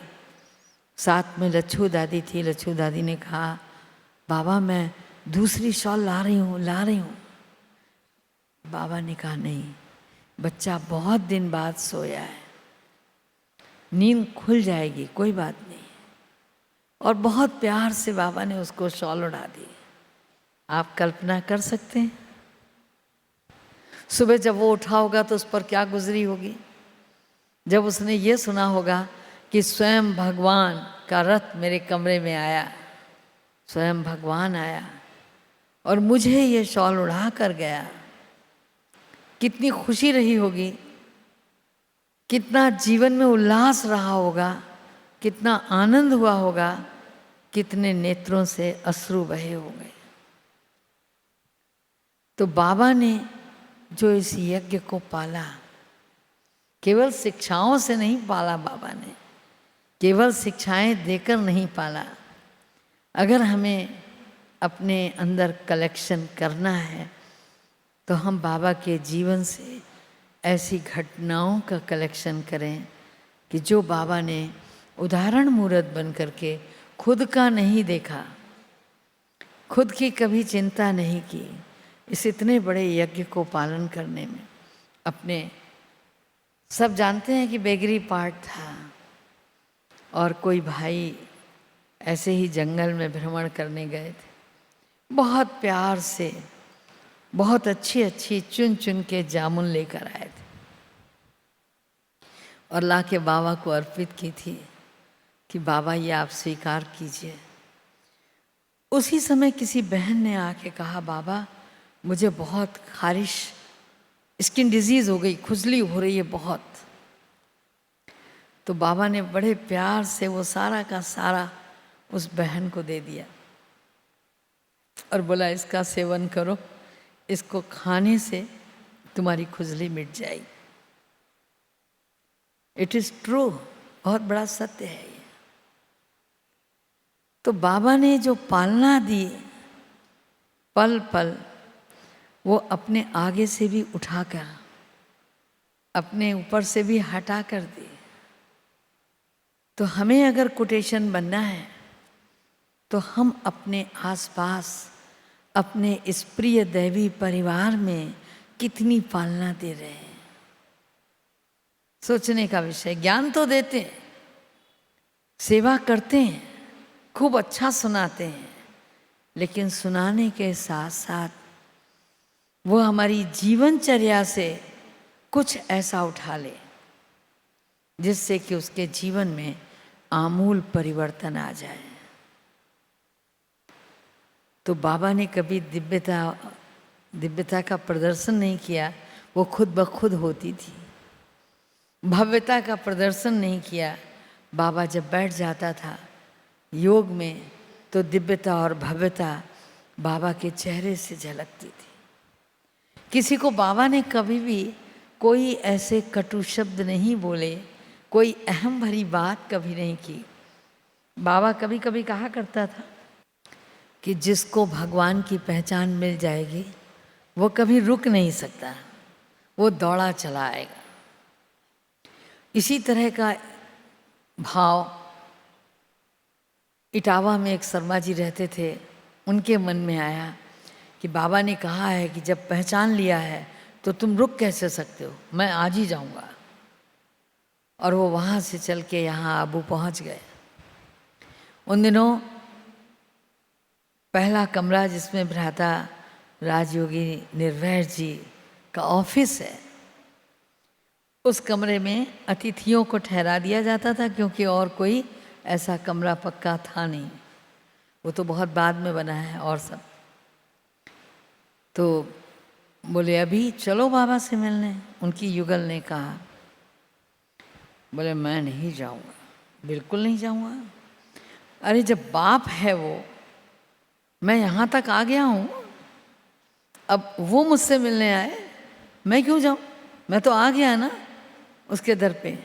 साथ में लच्छू दादी थी। लच्छू दादी ने कहा बाबा मैं दूसरी शॉल ला रही हूँ। बाबा ने कहा नहीं, बच्चा बहुत दिन बाद सोया है, नींद खुल जाएगी, कोई बात नहीं। और बहुत प्यार से बाबा ने उसको शॉल उड़ा दी। आप कल्पना कर सकते हैं सुबह जब वो उठा होगा तो उस पर क्या गुजरी होगी। जब उसने ये सुना होगा कि स्वयं भगवान का रथ मेरे कमरे में आया, स्वयं भगवान आया और मुझे ये शॉल उड़ा कर गया, कितनी खुशी रही होगी। कितना जीवन में उल्लास रहा होगा, कितना आनंद हुआ होगा, कितने नेत्रों से अश्रु बहे होंगे। तो बाबा ने जो इस यज्ञ को पाला, केवल शिक्षाओं से नहीं पाला, बाबा ने केवल शिक्षाएं देकर नहीं पाला। अगर हमें अपने अंदर कलेक्शन करना है तो हम बाबा के जीवन से ऐसी घटनाओं का कलेक्शन करें कि जो बाबा ने उदाहरण मूर्त बन करके खुद का नहीं देखा, खुद की कभी चिंता नहीं की, इस इतने बड़े यज्ञ को पालन करने में अपने, सब जानते हैं कि बेगरी पार्ट था और कोई भाई ऐसे ही जंगल में भ्रमण करने गए थे, बहुत प्यार से बहुत अच्छी अच्छी चुन चुन के जामुन लेकर आए थे और लाके बाबा को अर्पित की थी कि बाबा ये आप स्वीकार कीजिए। उसी समय किसी बहन ने आके कहा, बाबा मुझे बहुत खारिश, स्किन डिजीज़ हो गई, खुजली हो रही है बहुत। तो बाबा ने बड़े प्यार से वो सारा का सारा उस बहन को दे दिया और बोला इसका सेवन करो, इसको खाने से तुम्हारी खुजली मिट जाएगी। इट इज़ ट्रू, बहुत बड़ा सत्य है ये। तो बाबा ने जो पालना दी पल पल, वो अपने आगे से भी उठाकर अपने ऊपर से भी हटा कर दी। तो हमें अगर कोटेशन बनना है तो हम अपने आसपास अपने इस प्रिय दैवी परिवार में कितनी पालना दे रहे हैं, सोचने का विषय। ज्ञान तो देते हैं, सेवा करते हैं, खूब अच्छा सुनाते हैं, लेकिन सुनाने के साथ साथ वो हमारी जीवनचर्या से कुछ ऐसा उठा ले जिससे कि उसके जीवन में आमूल परिवर्तन आ जाए। तो बाबा ने कभी दिव्यता का प्रदर्शन नहीं किया, वो खुद ब खुद होती थी। भव्यता का प्रदर्शन नहीं किया। बाबा जब बैठ जाता था योग में तो दिव्यता और भव्यता बाबा के चेहरे से झलकती थी। किसी को बाबा ने कभी भी कोई ऐसे कटु शब्द नहीं बोले, कोई अहम भरी बात कभी नहीं की। बाबा कभी कभी कहा करता था कि जिसको भगवान की पहचान मिल जाएगी वो कभी रुक नहीं सकता, वो दौड़ा चला आएगा। इसी तरह का भाव इटावा में एक शर्मा जी रहते थे, उनके मन में आया कि बाबा ने कहा है कि जब पहचान लिया है तो तुम रुक कैसे सकते हो, मैं आज ही जाऊंगा। और वो वहाँ से चल के यहाँ आबू पहुँच गए। उन दिनों पहला कमरा जिसमें भ्राता राजयोगी निर्वैर जी का ऑफिस है, उस कमरे में अतिथियों को ठहरा दिया जाता था क्योंकि और कोई ऐसा कमरा पक्का था नहीं, वो तो बहुत बाद में बना है और सब। तो बोले अभी चलो बाबा से मिलने, उनकी युगल ने कहा। बोले मैं नहीं जाऊंगा, बिल्कुल नहीं जाऊंगा। अरे जब बाप है वो, मैं यहाँ तक आ गया हूँ, अब वो मुझसे मिलने आए, मैं क्यों जाऊँ, मैं तो आ गया ना उसके दर पे।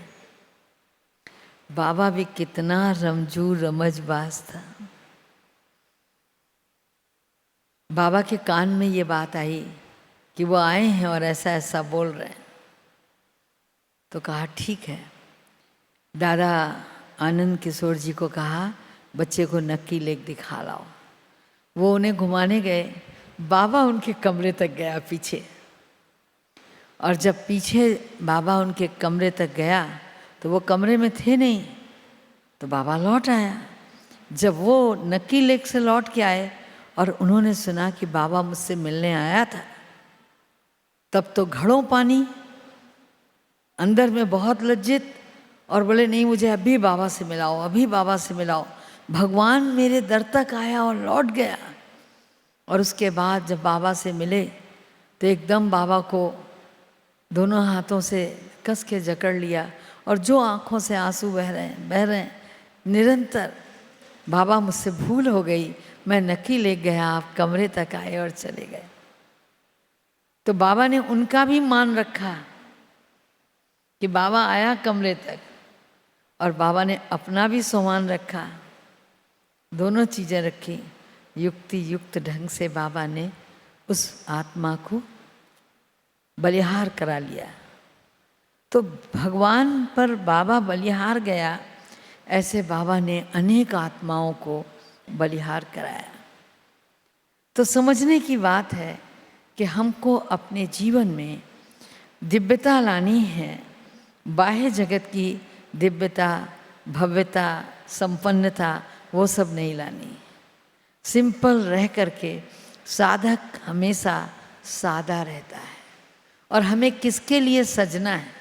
बाबा भी कितना रमजू रमजबाज था। बाबा के कान में ये बात आई कि वो आए हैं और ऐसा ऐसा बोल रहे हैं। तो कहा ठीक है। दादा आनंद किशोर जी को कहा बच्चे को नक्की लेक दिखा लाओ। वो उन्हें घुमाने गए। बाबा उनके कमरे तक गया पीछे, और जब पीछे बाबा उनके कमरे तक गया तो वो कमरे में थे नहीं। तो बाबा लौट आया। जब वो नक्की लेक से लौट के आए और उन्होंने सुना कि बाबा मुझसे मिलने आया था, तब तो घड़ों पानी, अंदर में बहुत लज्जित, और बोले नहीं मुझे अभी बाबा से मिलाओ, अभी बाबा से मिलाओ। भगवान मेरे दर तक आया और लौट गया। और उसके बाद जब बाबा से मिले तो एकदम बाबा को दोनों हाथों से कस के जकड़ लिया और जो आंखों से आंसू बह रहे हैं निरंतर, बाबा मुझसे भूल हो गई, मैं नक्की ले गया, आप कमरे तक आए और चले गए। तो बाबा ने उनका भी मान रखा कि बाबा आया कमरे तक, और बाबा ने अपना भी सम्मान रखा। दोनों चीज़ें रखी। युक्ति युक्त ढंग से बाबा ने उस आत्मा को बलिहार करा लिया। तो भगवान पर बाबा बलिहार गया, ऐसे बाबा ने अनेक आत्माओं को बलिहार कराया। तो समझने की बात है कि हमको अपने जीवन में दिव्यता लानी है। बाह्य जगत की दिव्यता, भव्यता, संपन्नता वो सब नहीं लानी। सिंपल रह करके साधक हमेशा सादा रहता है। और हमें किसके लिए सजना है?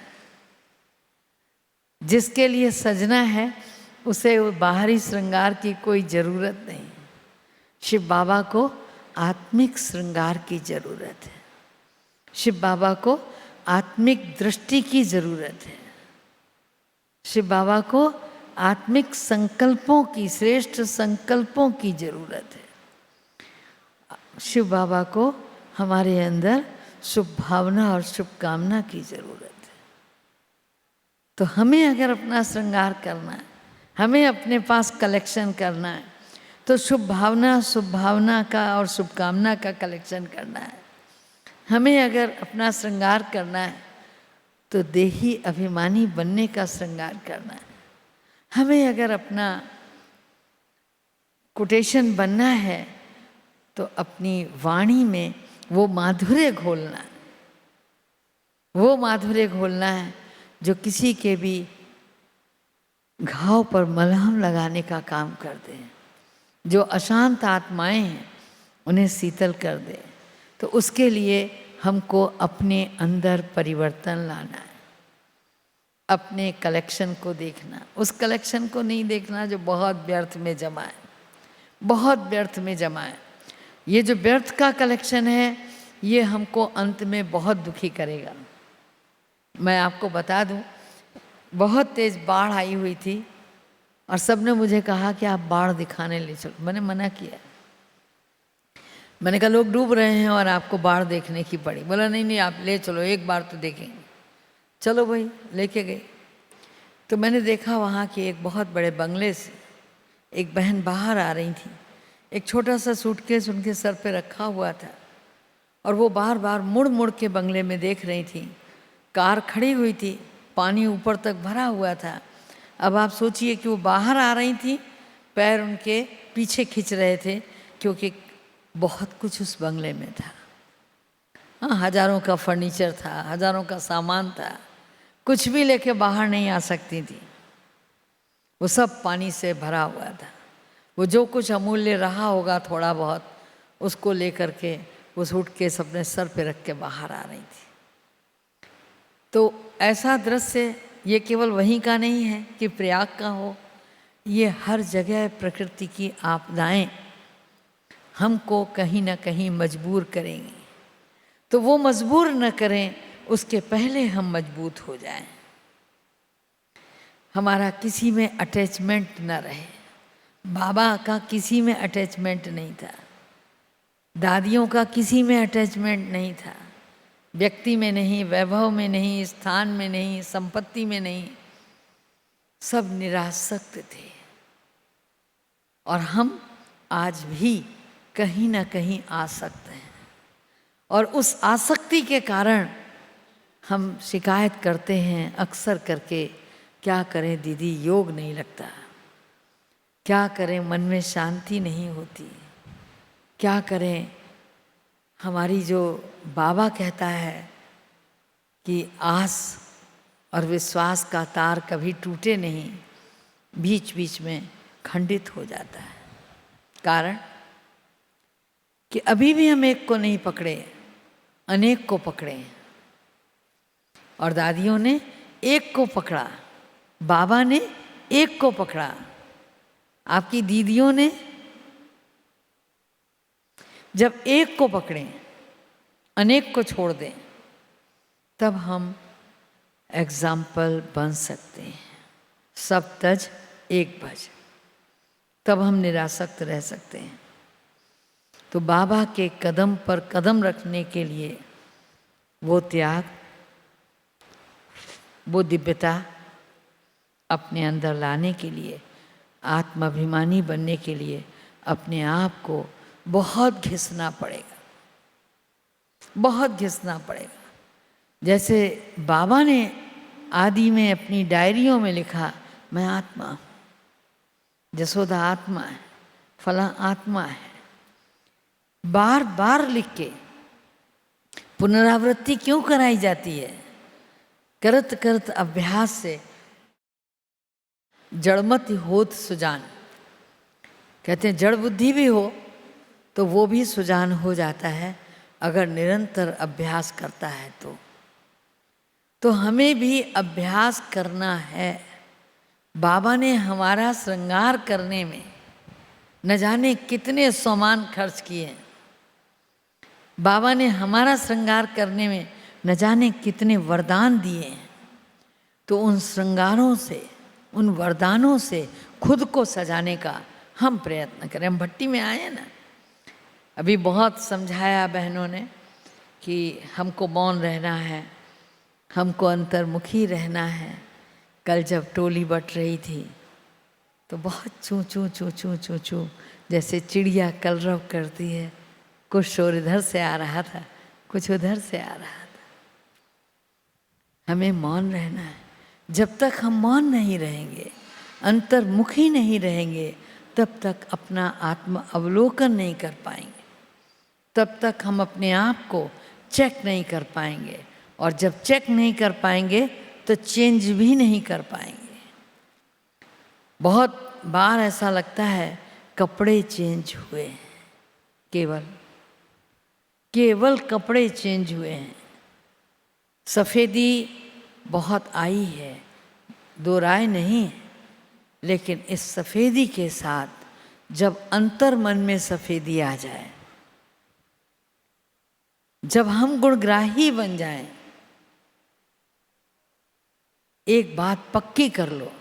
जिसके लिए सजना है उसे बाहरी श्रृंगार की कोई ज़रूरत नहीं। शिव बाबा को आत्मिक श्रृंगार की ज़रूरत है। शिव बाबा को आत्मिक दृष्टि की ज़रूरत है। शिव बाबा को आत्मिक संकल्पों की, श्रेष्ठ संकल्पों की ज़रूरत है। शिव बाबा को हमारे अंदर शुभ भावना और शुभकामना की ज़रूरत है। तो हमें अगर अपना श्रृंगार करना है, हमें अपने पास कलेक्शन करना है, तो शुभ भावना का और शुभकामना का कलेक्शन करना है। हमें अगर अपना श्रृंगार करना है तो देही अभिमानी बनने का श्रृंगार करना है। हमें अगर अपना कोटेशन बनना है तो अपनी वाणी में वो माधुर्य घोलना है। वो माधुर्य घोलना है जो किसी के भी घाव पर मलहम लगाने का काम कर दे, जो अशांत आत्माएं हैं उन्हें शीतल कर दे। तो उसके लिए हमको अपने अंदर परिवर्तन लाना है, अपने कलेक्शन को देखना। उस कलेक्शन को नहीं देखना जो बहुत व्यर्थ में जमा है, बहुत व्यर्थ में जमा है। ये जो व्यर्थ का कलेक्शन है ये हमको अंत में बहुत दुखी करेगा। मैं आपको बता दूं, बहुत तेज़ बाढ़ आई हुई थी और सबने मुझे कहा कि आप बाढ़ दिखाने ले चलो। मैंने मना किया। मैंने कहा लोग डूब रहे हैं और आपको बाढ़ देखने की पड़ी। बोला नहीं नहीं, आप ले चलो, एक बार तो देखेंगे। चलो भाई, लेके गए। तो मैंने देखा वहाँ के एक बहुत बड़े बंगले से एक बहन बाहर आ रही थी। एक छोटा सा सूटकेस उनके सर पे रखा हुआ था और वो बार बार मुड़ मुड़ के बंगले में देख रही थी। कार खड़ी हुई थी, पानी ऊपर तक भरा हुआ था। अब आप सोचिए कि वो बाहर आ रही थी, पैर उनके पीछे खींच रहे थे क्योंकि बहुत कुछ उस बंगले में था। हाँ, हज़ारों का फर्नीचर था, हज़ारों का सामान था, कुछ भी लेके बाहर नहीं आ सकती थी। वो सब पानी से भरा हुआ था। वो जो कुछ अमूल्य रहा होगा थोड़ा बहुत, उसको लेकर के वो सूटकेस अपने सर पे रख के बाहर आ रही थी। तो ऐसा दृश्य ये केवल वहीं का नहीं है कि प्रयाग का हो, ये हर जगह प्रकृति की आपदाएं हमको कहीं ना कहीं मजबूर करेंगी। तो वो मजबूर न करें, उसके पहले हम मजबूत हो जाएं। हमारा किसी में अटैचमेंट न रहे। बाबा का किसी में अटैचमेंट नहीं था, दादियों का किसी में अटैचमेंट नहीं था, व्यक्ति में नहीं, वैभव में नहीं, स्थान में नहीं, संपत्ति में नहीं। सब निरासक्त थे। और हम आज भी कहीं ना कहीं आसक्त हैं। और उस आसक्ति के कारण हम शिकायत करते हैं अक्सर करके, क्या करें दीदी, योग नहीं लगता, क्या करें मन में शांति नहीं होती, क्या करें हमारी जो बाबा कहता है कि आस और विश्वास का तार कभी टूटे नहीं, बीच बीच में खंडित हो जाता है। कारण कि अभी भी हम एक को नहीं पकड़े, अनेक को पकड़े। और दादियों ने एक को पकड़ा, बाबा ने एक को पकड़ा, आपकी दीदियों ने जब एक को पकड़ें, अनेक को छोड़ दें, तब हम एग्जाम्पल बन सकते हैं। सब तज एक भज, तब हम निरासक्त रह सकते हैं। तो बाबा के कदम पर कदम रखने के लिए वो त्याग, वो दिव्यता अपने अंदर लाने के लिए, आत्माभिमानी बनने के लिए अपने आप को बहुत घिसना पड़ेगा, बहुत घिसना पड़ेगा। जैसे बाबा ने आदि में अपनी डायरियों में लिखा, मैं आत्मा हूँ, जसोदा आत्मा है, फला आत्मा है, बार बार लिख के पुनरावृत्ति क्यों कराई जाती है? करत करत अभ्यास से जड़मति होत सुजान। कहते हैं जड़ बुद्धि भी हो तो वो भी सुजान हो जाता है अगर निरंतर अभ्यास करता है तो हमें भी अभ्यास करना है। बाबा ने हमारा श्रृंगार करने में न जाने कितने सामान खर्च किए। बाबा ने हमारा श्रृंगार करने में न जाने कितने वरदान दिए हैं। तो उन श्रृंगारों से, उन वरदानों से खुद को सजाने का हम प्रयत्न करें। हम भट्टी में आए हैं ना, अभी बहुत समझाया बहनों ने कि हमको मौन रहना है, हमको अंतर्मुखी रहना है। कल जब टोली बट रही थी तो बहुत चूँ चूँ चूँ चूँ चूँ चूँ जैसे चिड़िया कलरव करती है, कुछ शोर इधर से आ रहा था, कुछ उधर से आ रहा था। हमें मौन रहना है। जब तक हम मौन नहीं रहेंगे, अंतर्मुखी नहीं रहेंगे, तब तक अपना आत्म अवलोकन नहीं कर पाएंगे, तब तक हम अपने आप को चेक नहीं कर पाएंगे। और जब चेक नहीं कर पाएंगे तो चेंज भी नहीं कर पाएंगे। बहुत बार ऐसा लगता है कपड़े चेंज हुए हैं, केवल कपड़े चेंज हुए हैं। सफ़ेदी बहुत आई है, दो राय नहीं है, लेकिन इस सफ़ेदी के साथ जब अंतर मन में सफ़ेदी आ जाए, जब हम गुणग्राही बन जाएं, एक बात पक्की कर लो,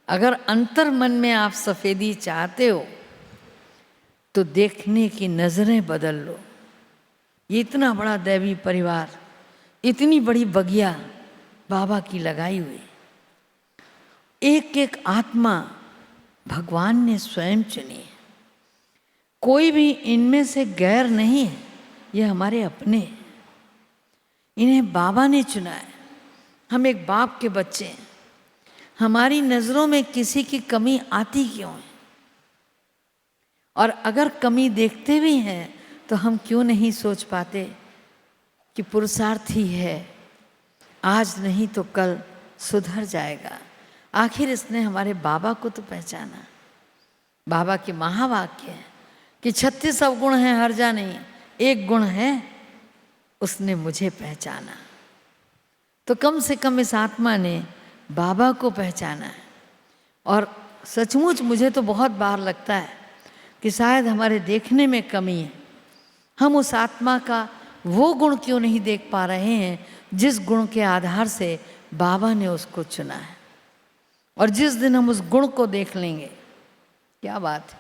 अगर अंतर मन में आप सफ़ेदी चाहते हो तो देखने की नज़रें बदल लो। ये इतना बड़ा दैवी परिवार, इतनी बड़ी बगिया बाबा की लगाई हुई, एक एक आत्मा भगवान ने स्वयं चुनी है। कोई भी इनमें से गैर नहीं है, ये हमारे अपने हैं। इन्हें बाबा ने चुना है। हम एक बाप के बच्चे हैं। हमारी नज़रों में किसी की कमी आती क्यों है? और अगर कमी देखते भी हैं तो हम क्यों नहीं सोच पाते कि पुरुषार्थी है, आज नहीं तो कल सुधर जाएगा। आखिर इसने हमारे बाबा को तो पहचाना। बाबा के महावाक्य है कि 36 अवगुण हैं, हर्जा नहीं, एक गुण है, उसने मुझे पहचाना। तो कम से कम इस आत्मा ने बाबा को पहचाना है। और सचमुच मुझे तो बहुत बार लगता है कि शायद हमारे देखने में कमी है। हम उस आत्मा का वो गुण क्यों नहीं देख पा रहे हैं जिस गुण के आधार से बाबा ने उसको चुना है। और जिस दिन हम उस गुण को देख लेंगे, क्या बात है,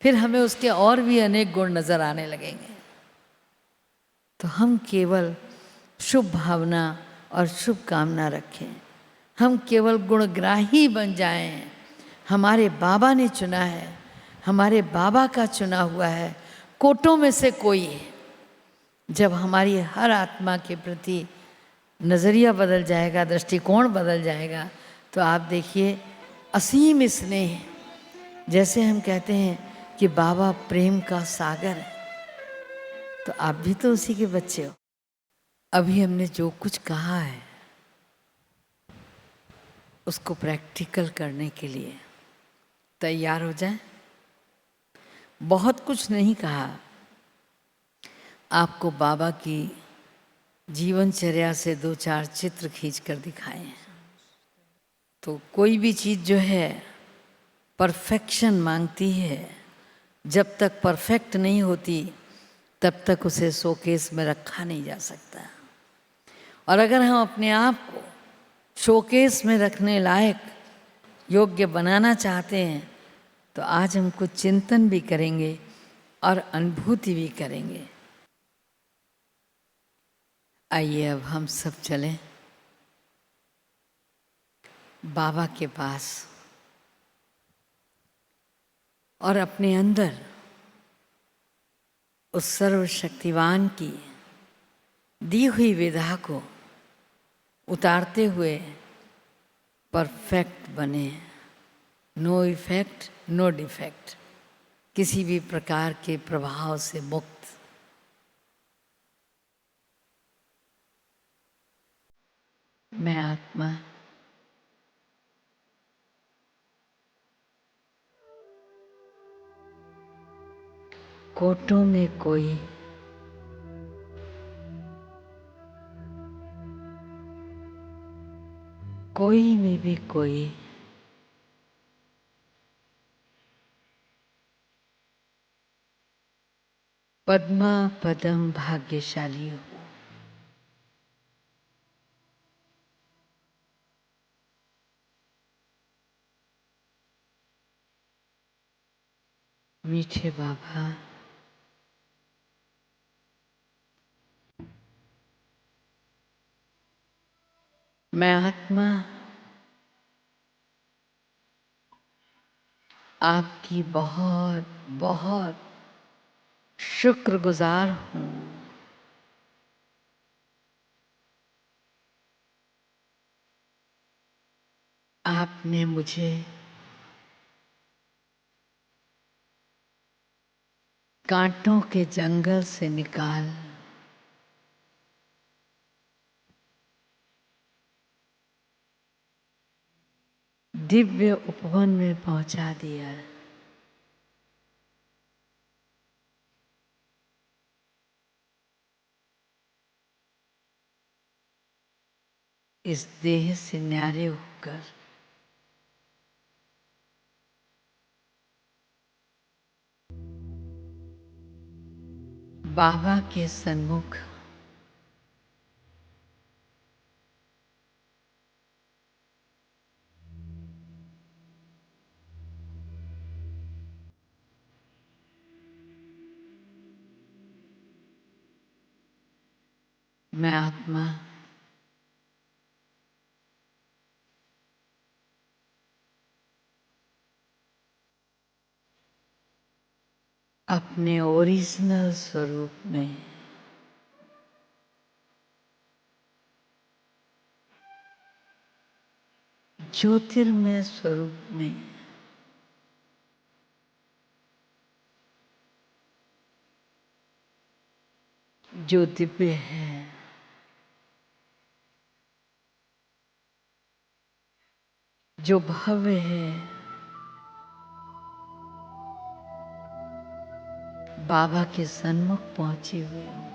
फिर हमें उसके और भी अनेक गुण नजर आने लगेंगे। तो हम केवल शुभ भावना और शुभ कामना रखें, हम केवल गुणग्राही बन जाएं। हमारे बाबा ने चुना है, हमारे बाबा का चुना हुआ है, कोटों में से कोई है। जब हमारी हर आत्मा के प्रति नज़रिया बदल जाएगा, दृष्टिकोण बदल जाएगा, तो आप देखिए असीम स्नेह, जैसे हम कहते हैं कि बाबा प्रेम का सागर है, तो आप भी तो उसी के बच्चे हो। अभी हमने जो कुछ कहा है उसको प्रैक्टिकल करने के लिए तैयार हो जाए। बहुत कुछ नहीं कहा, आपको बाबा की जीवनचर्या से 2-4 चित्र खींच कर दिखाए हैं। तो कोई भी चीज़ जो है परफेक्शन मांगती है, जब तक परफेक्ट नहीं होती तब तक उसे शोकेस में रखा नहीं जा सकता। और अगर हम अपने आप को शोकेस में रखने लायक योग्य बनाना चाहते हैं तो आज हम कुछ चिंतन भी करेंगे और अनुभूति भी करेंगे। आइए अब हम सब चलें बाबा के पास और अपने अंदर उस सर्वशक्तिवान की दी हुई विधा को उतारते हुए परफेक्ट बने, नो इफेक्ट नो डिफेक्ट, किसी भी प्रकार के प्रभाव से मुक्त। मैं आत्मा कोटों में कोई, कोई में भी कोई, पद्मा पदम भाग्यशाली हो। मीठे बाबा, मैं आत्मा आपकी बहुत बहुत शुक्रगुजार हूँ। आपने मुझे कांटों के जंगल से निकाल दिव्य उपवन में पहुंचा दिया। इस देह से न्यारे होकर बाबा के सन्मुख मैं आत्मा अपने ओरिजिनल स्वरूप में ज्योतिर्मय स्वरूप में जो दिव्य है, जो भव्य है, बाबा के सन्मुख पहुंचे हुए हूँ।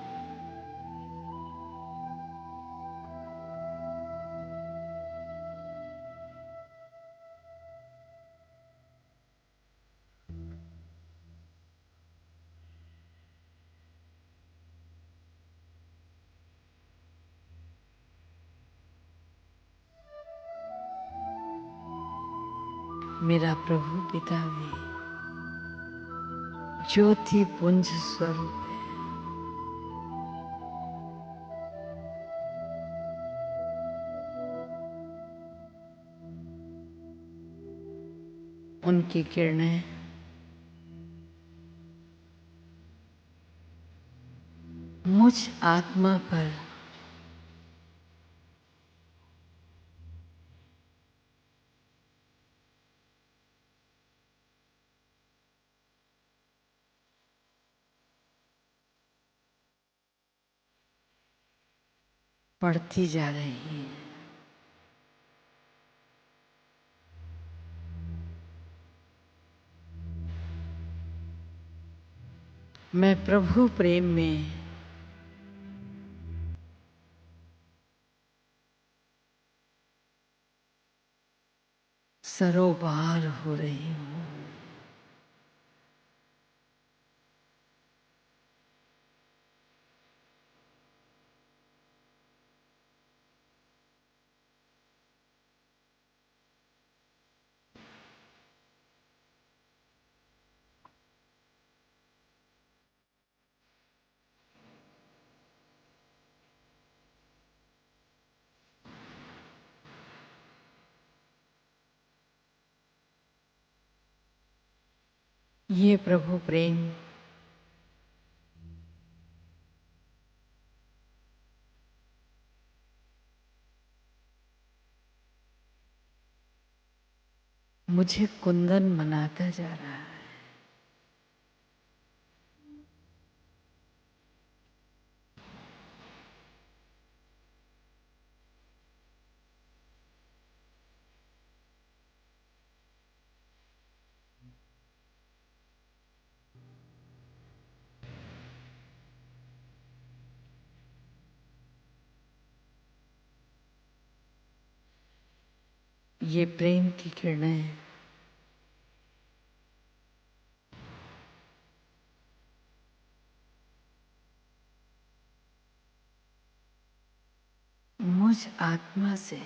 मेरा प्रभु पिता भी ज्योति पुंज स्वरूप है। उनकी किरणें मुझ आत्मा पर पड़ती जा रही है। मैं प्रभु प्रेम में सरोबार हो रही हूँ। ये प्रभु प्रेम मुझे कुंदन बनाता जा रहा है। ये प्रेम की किरणें मुझ आत्मा से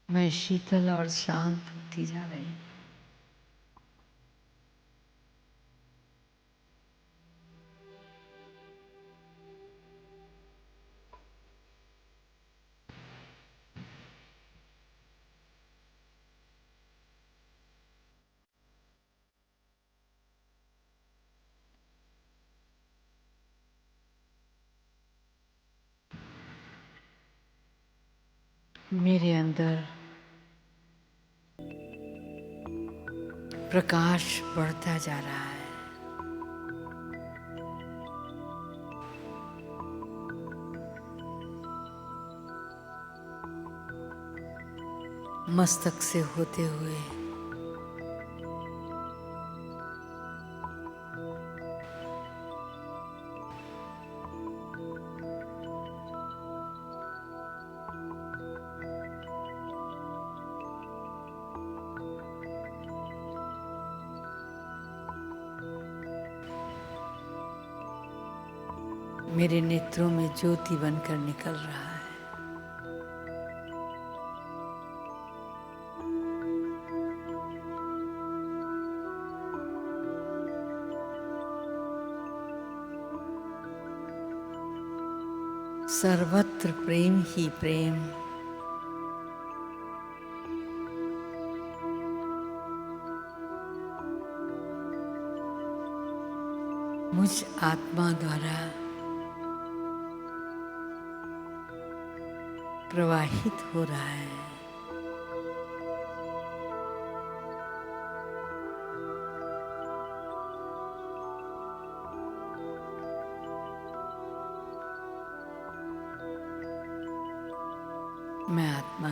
मैं शीतल और शांत होती जा रही हूँ। मेरे अंदर प्रकाश बढ़ता जा रहा है। मस्तक से होते हुए मेरे नेत्रों में ज्योति बनकर निकल रहा है। सर्वत्र प्रेम ही प्रेम, मुझ आत्मा द्वारा प्रवाहित हो रहा है। मैं आत्मा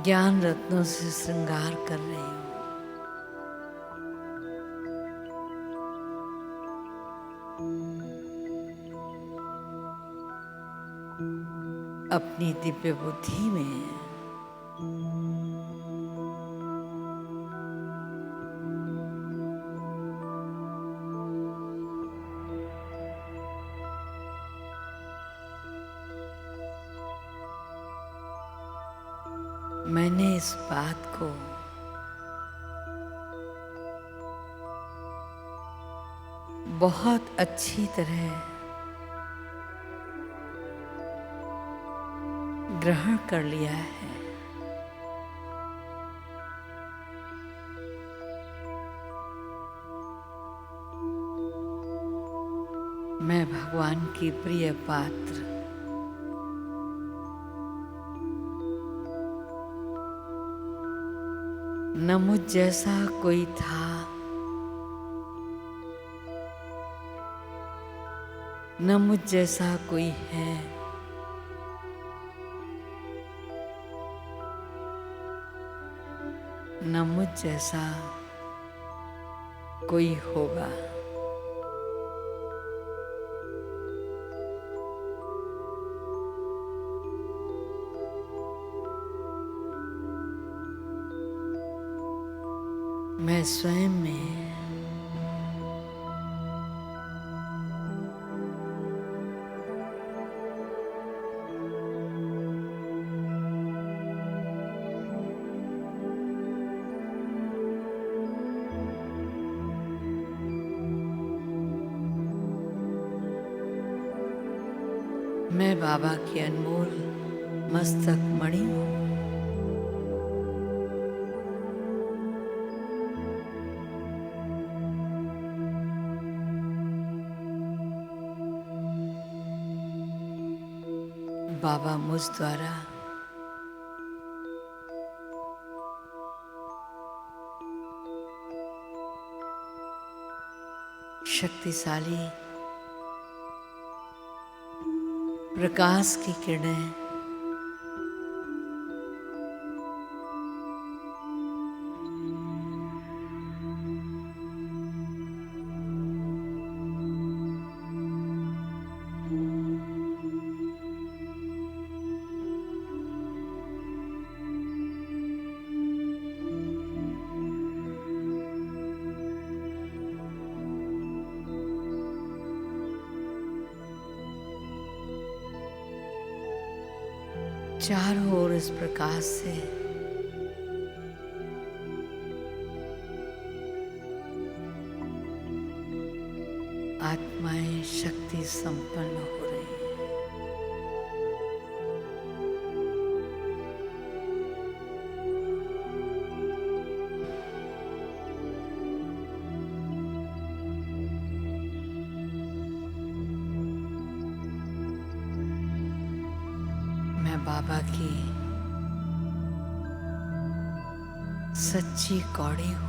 ज्ञान रत्नों से श्रृंगार कर रही हूँ। अपनी दिव्य बुद्धि में मैंने इस बात को बहुत अच्छी तरह ग्रहण कर लिया है। मैं भगवान की प्रिय पात्र, न मुझ जैसा कोई था, न मुझ जैसा कोई है। न मुझ जैसा कोई होगा। मैं स्वयं में मैं बाबा की अनमोल मस्तक मणि हूँ। बाबा मुझ द्वारा शक्तिशाली प्रकाश की किरणें चारों ओर इस प्रकाश से आत्माएं शक्ति संपन्न हो रही हैं। मैं बाबा की सच्ची कौड़ी हूँ।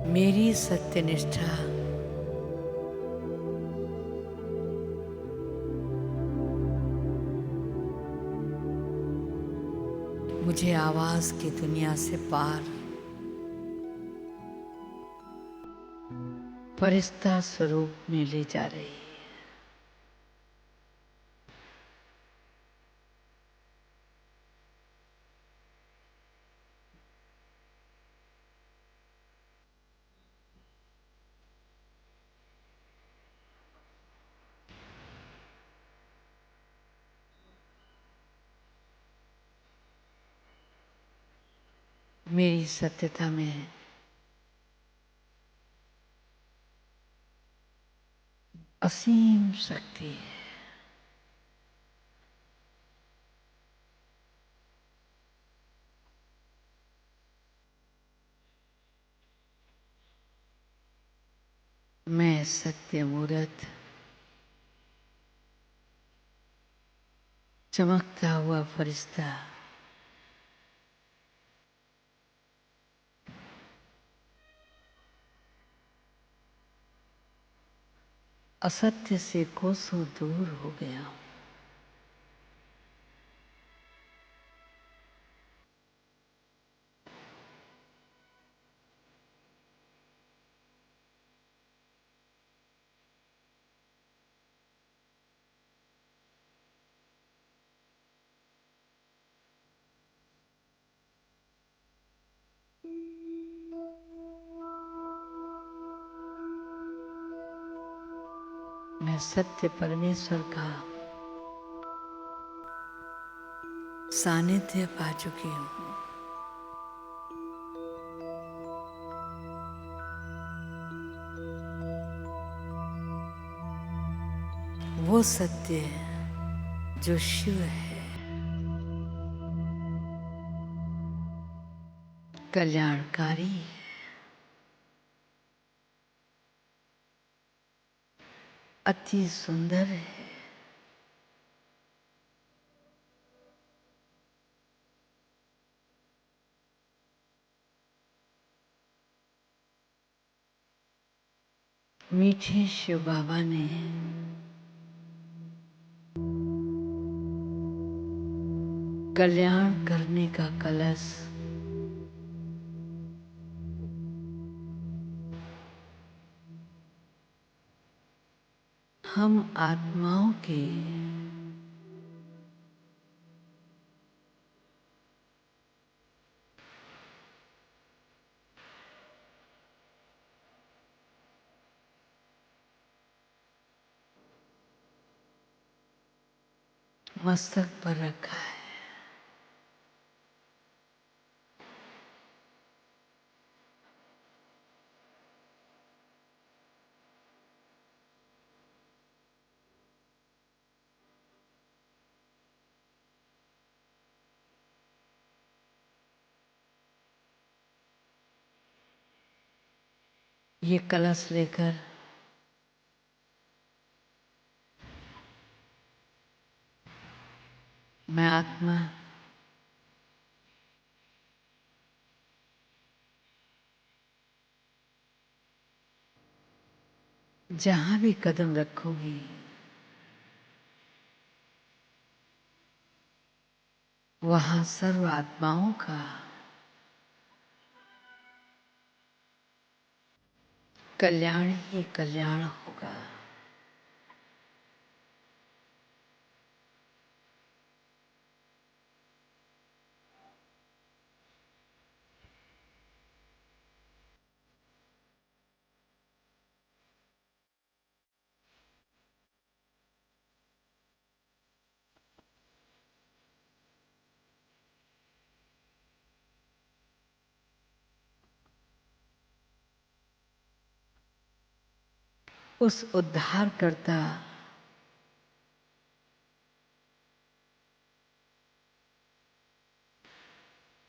मेरी सत्यनिष्ठा मुझे आवाज की दुनिया से पार फरिश्ता स्वरूप में ले जा रही है। मेरी सत्यता में असीम शक्ति है। मैं सत्य मूर्त चमकता हुआ फरिश्ता असत्य से कोसों दूर हो गया हूँ। मैं सत्य परमेश्वर का सानिध्य पा चुकी हूँ। वो सत्य जो शिव है, कल्याणकारी है। अति सुंदर है। मीठे शिव बाबा ने कल्याण करने का कलश हम आत्माओं के मस्तक पर रखा है। ये कलश लेकर मैं आत्मा जहां भी कदम रखूंगी वहां सर्व आत्माओं का कल्याण ही कल्याण होगा। उस उद्धारकर्ता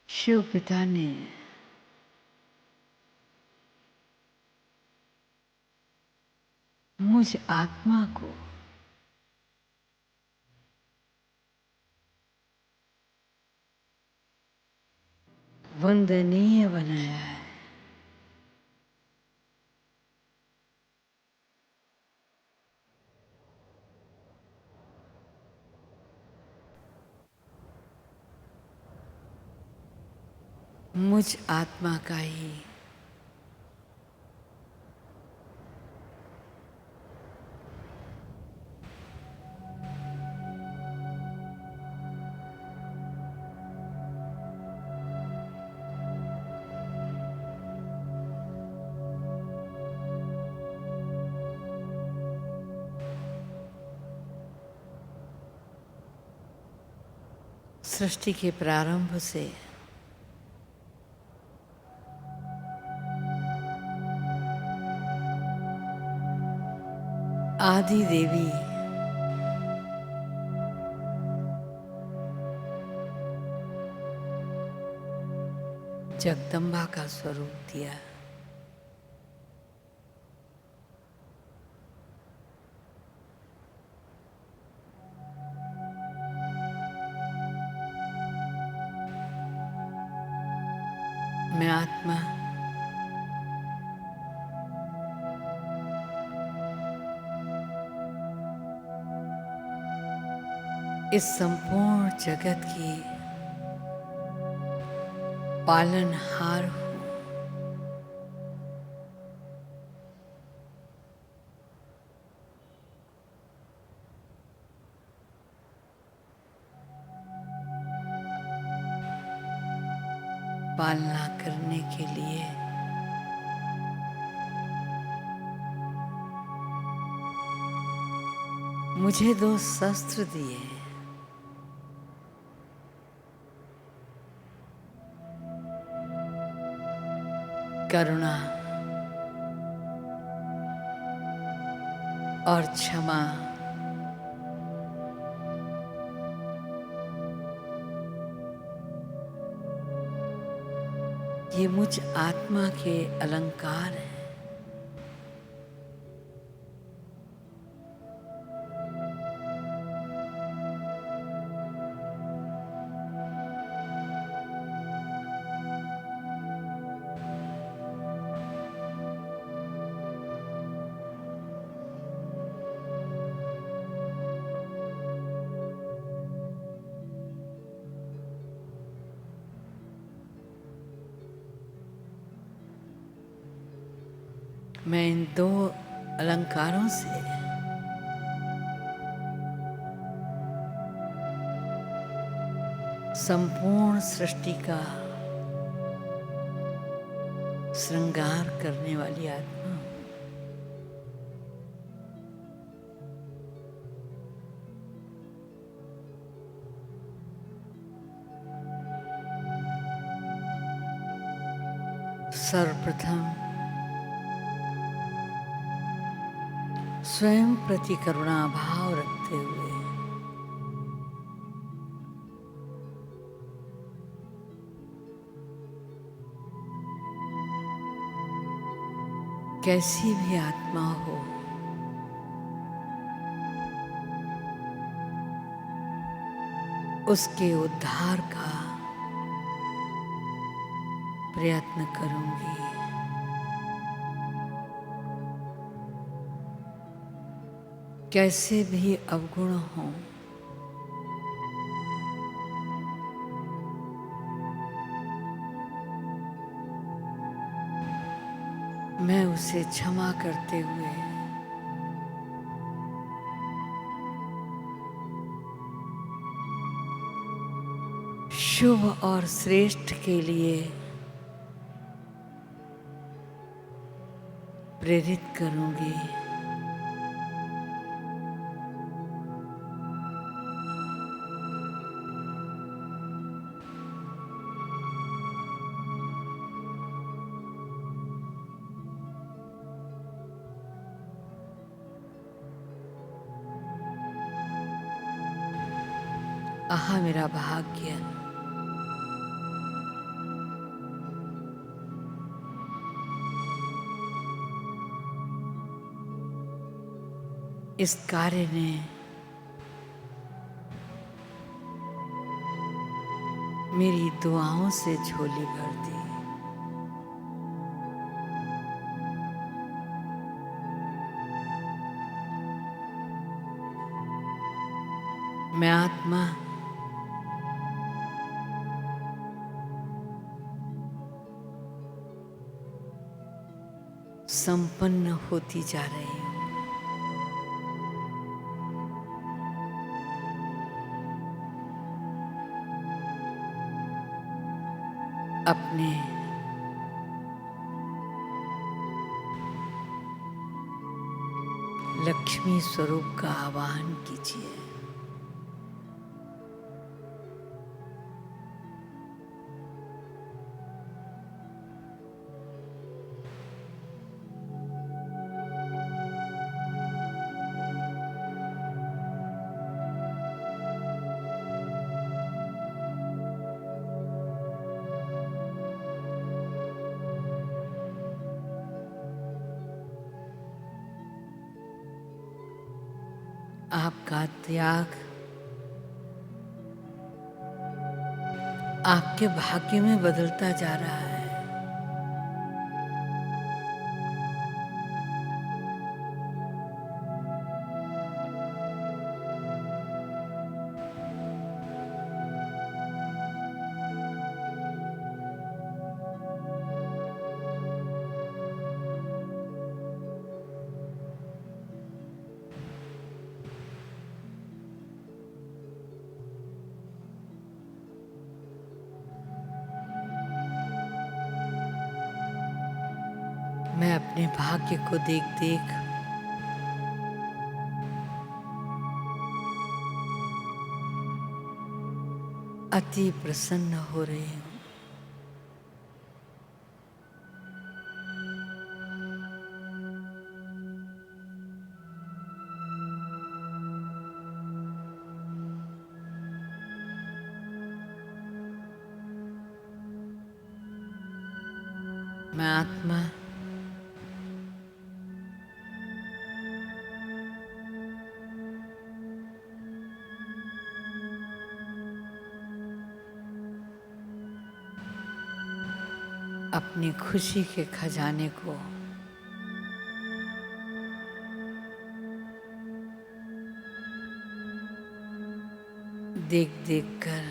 शिव पिता ने मुझ आत्मा को वंदनीय बनाया है। मुझ आत्मा का ही सृष्टि के प्रारंभ से आदि देवी जगदम्बा का स्वरूप दिया। मैं आत्मा इस संपूर्ण जगत की पालनहार हूँ। पालना करने के लिए मुझे 2 शस्त्र दिए, करुणा और क्षमा। ये मुझ आत्मा के अलंकार हैं। मैं इन दो अलंकारों से संपूर्ण सृष्टि का श्रृंगार करने वाली आत्मा हूँ। सर्वप्रथम स्वयं प्रति करुणा भाव रखते हुए कैसी भी आत्मा हो, उसके उद्धार का प्रयत्न करूंगी। कैसे भी अवगुण हों, मैं उसे क्षमा करते हुए शुभ और श्रेष्ठ के लिए प्रेरित करूंगी। आहा मेरा भाग्य, इस कार्य ने मेरी दुआओं से झोली भर दी। मैं आत्मा संपन्न होती जा रही हूँ। अपने लक्ष्मी स्वरूप का आवाहन कीजिए। आपका त्याग आपके भाग्य में बदलता जा रहा है। मैं अपने भाग्य को देख देख अति प्रसन्न हो रही हूँ। मैं आत्मा अपनी खुशी के खजाने को देख देख कर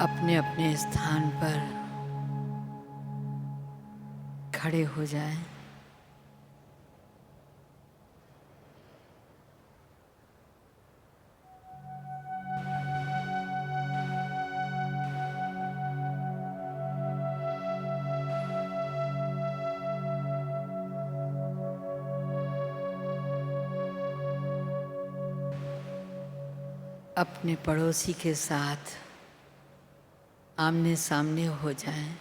अपने अपने स्थान पर खड़े हो जाएं। अपने पड़ोसी के साथ आमने सामने हो जाएं,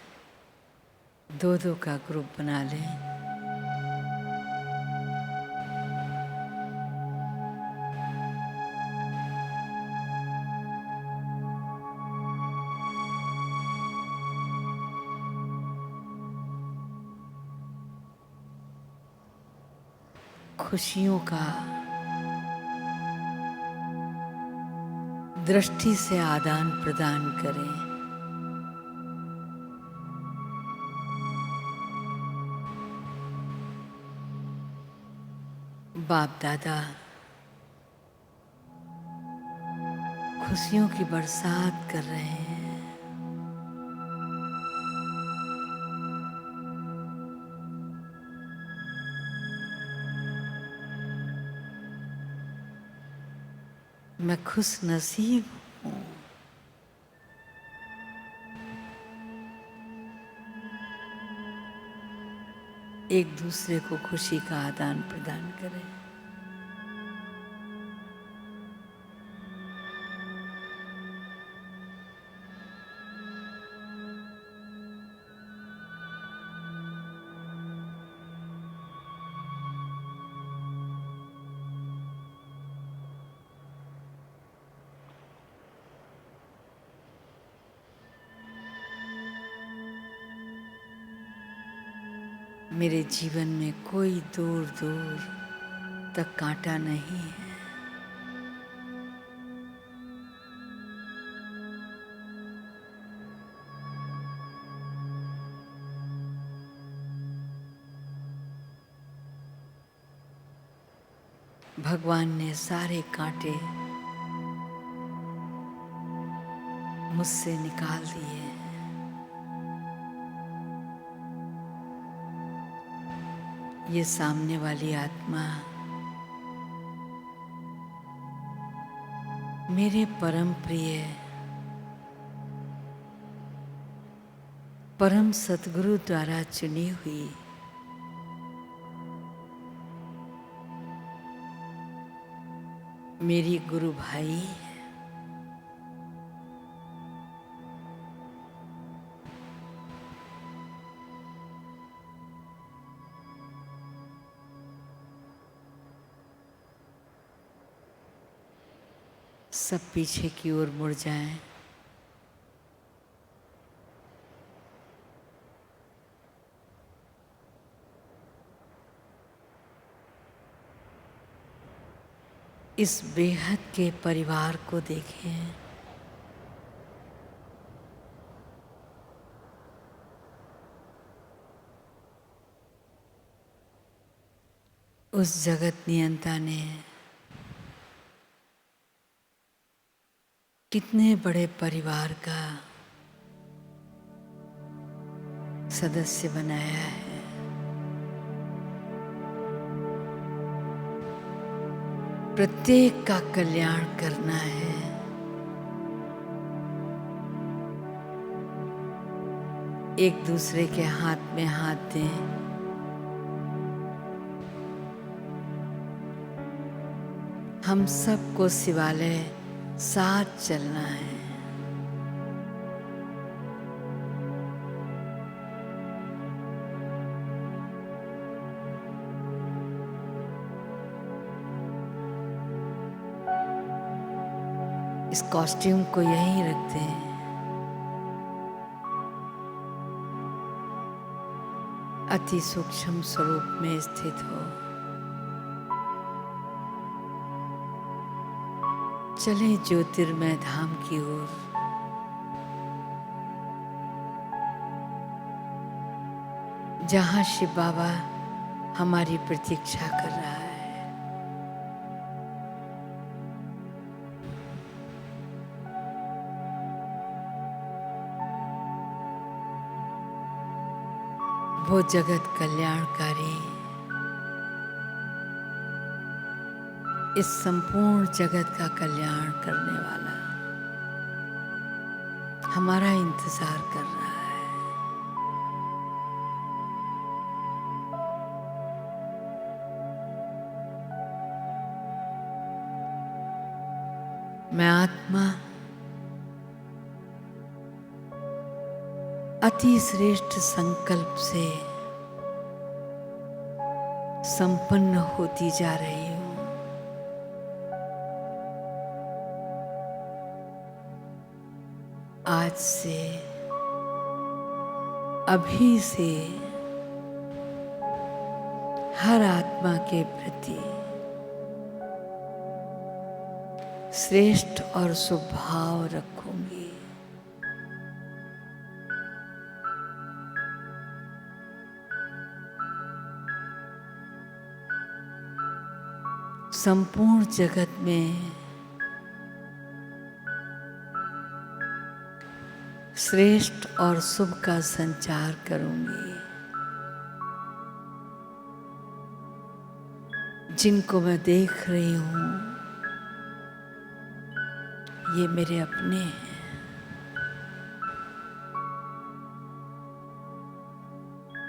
दो दो का ग्रुप बना लें। खुशियों का दृष्टि से आदान प्रदान करें। बाप दादा खुशियों की बरसात कर रहे हैं। मैं खुश नसीब हूँ। एक दूसरे को खुशी का आदान प्रदान करें। मेरे जीवन में कोई दूर दूर तक कांटा नहीं है। भगवान ने सारे कांटे मुझसे निकाल दिए। ये सामने वाली आत्मा मेरे परम प्रिय परम सतगुरु द्वारा चुनी हुई मेरी गुरु भाई है। सब पीछे की ओर मुड़ जाएं। इस बेहद के परिवार को देखें। उस जगत नियंता ने कितने बड़े परिवार का सदस्य बनाया है। प्रत्येक का कल्याण करना है। एक दूसरे के हाथ में हाथ दें। हम सबको शिवालय साथ चलना है। इस कॉस्ट्यूम को यहीं रख दें। अति सूक्ष्म स्वरूप में स्थित हो। चले ज्योतिर्मय धाम की ओर। जहाँ शिव बाबा हमारी प्रतीक्षा कर रहा है। वो जगत कल्याणकारी, इस संपूर्ण जगत का कल्याण करने वाला हमारा इंतजार कर रहा है। मैं आत्मा अति श्रेष्ठ संकल्प से संपन्न होती जा रही हूँ। आज से, अभी से हर आत्मा के प्रति श्रेष्ठ और शुभ भाव रखूंगी। संपूर्ण जगत में श्रेष्ठ और शुभ का संचार करूंगी। जिनको मैं देख रही हूं ये मेरे अपने हैं।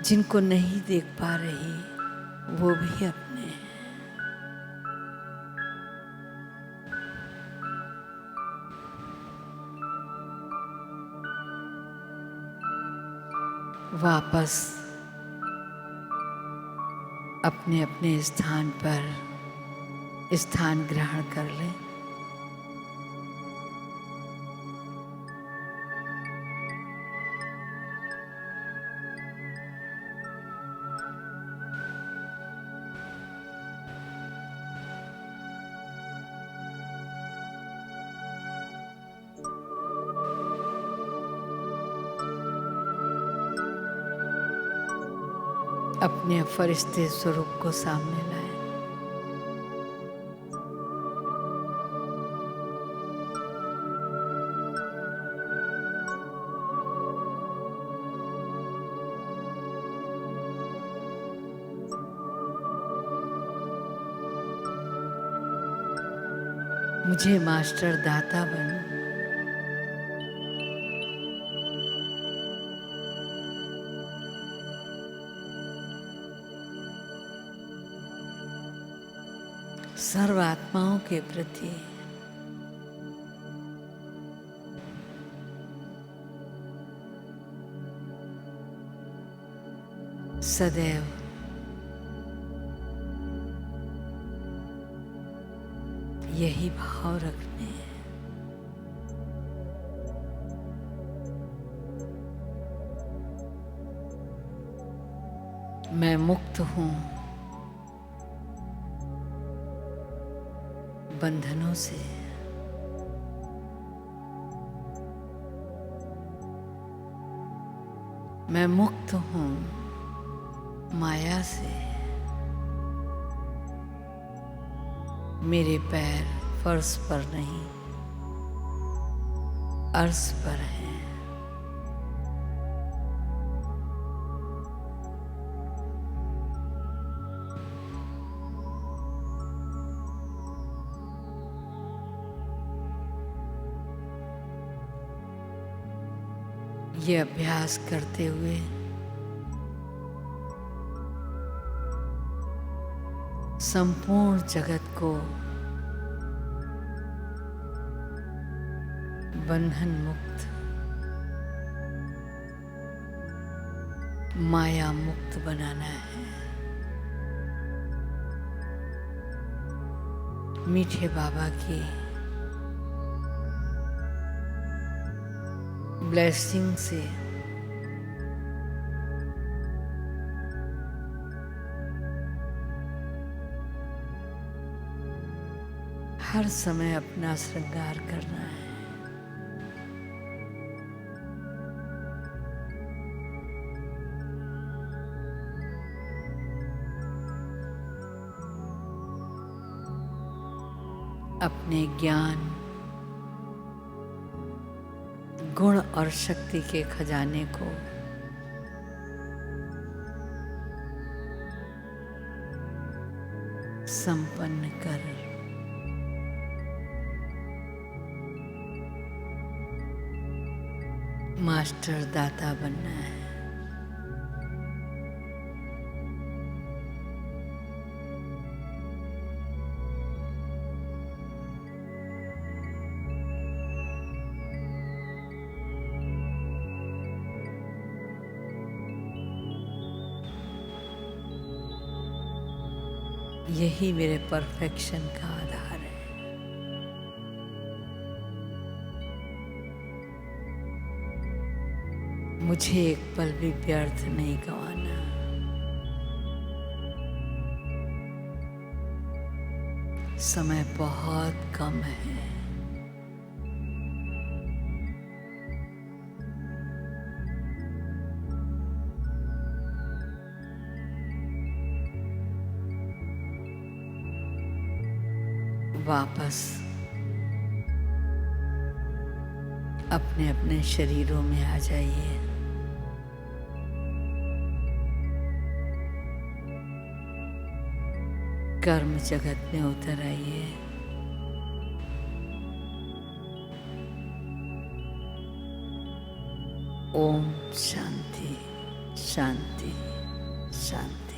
जिनको नहीं देख पा रही वो भी अपने हैं। वापस अपने अपने स्थान पर स्थान ग्रहण कर लें। अपने फरिश्ते स्वरूप को सामने लाए। मुझे मास्टर दाता बनो। सर्व आत्माओं के प्रति सदैव यही भाव रखने हैं। मैं मुक्त हूं बंधनों से। मैं मुक्त हूं माया से। मेरे पैर फर्श पर नहीं अर्श पर हैं। ये अभ्यास करते हुए संपूर्ण जगत को बंधन मुक्त, माया मुक्त बनाना है। मीठे बाबा की ब्लेसिंग से हर समय अपना श्रृंगार करना है। अपने ज्ञान, गुण और शक्ति के खजाने को संपन्न कर। मास्टर दाता बनना है। यही मेरे परफेक्शन का आधार है। मुझे एक पल भी व्यर्थ नहीं गंवाना। समय बहुत कम है। वापस अपने अपने शरीरों में आ जाइए। कर्म जगत में उतर आइए। ओम शांति शांति शांति।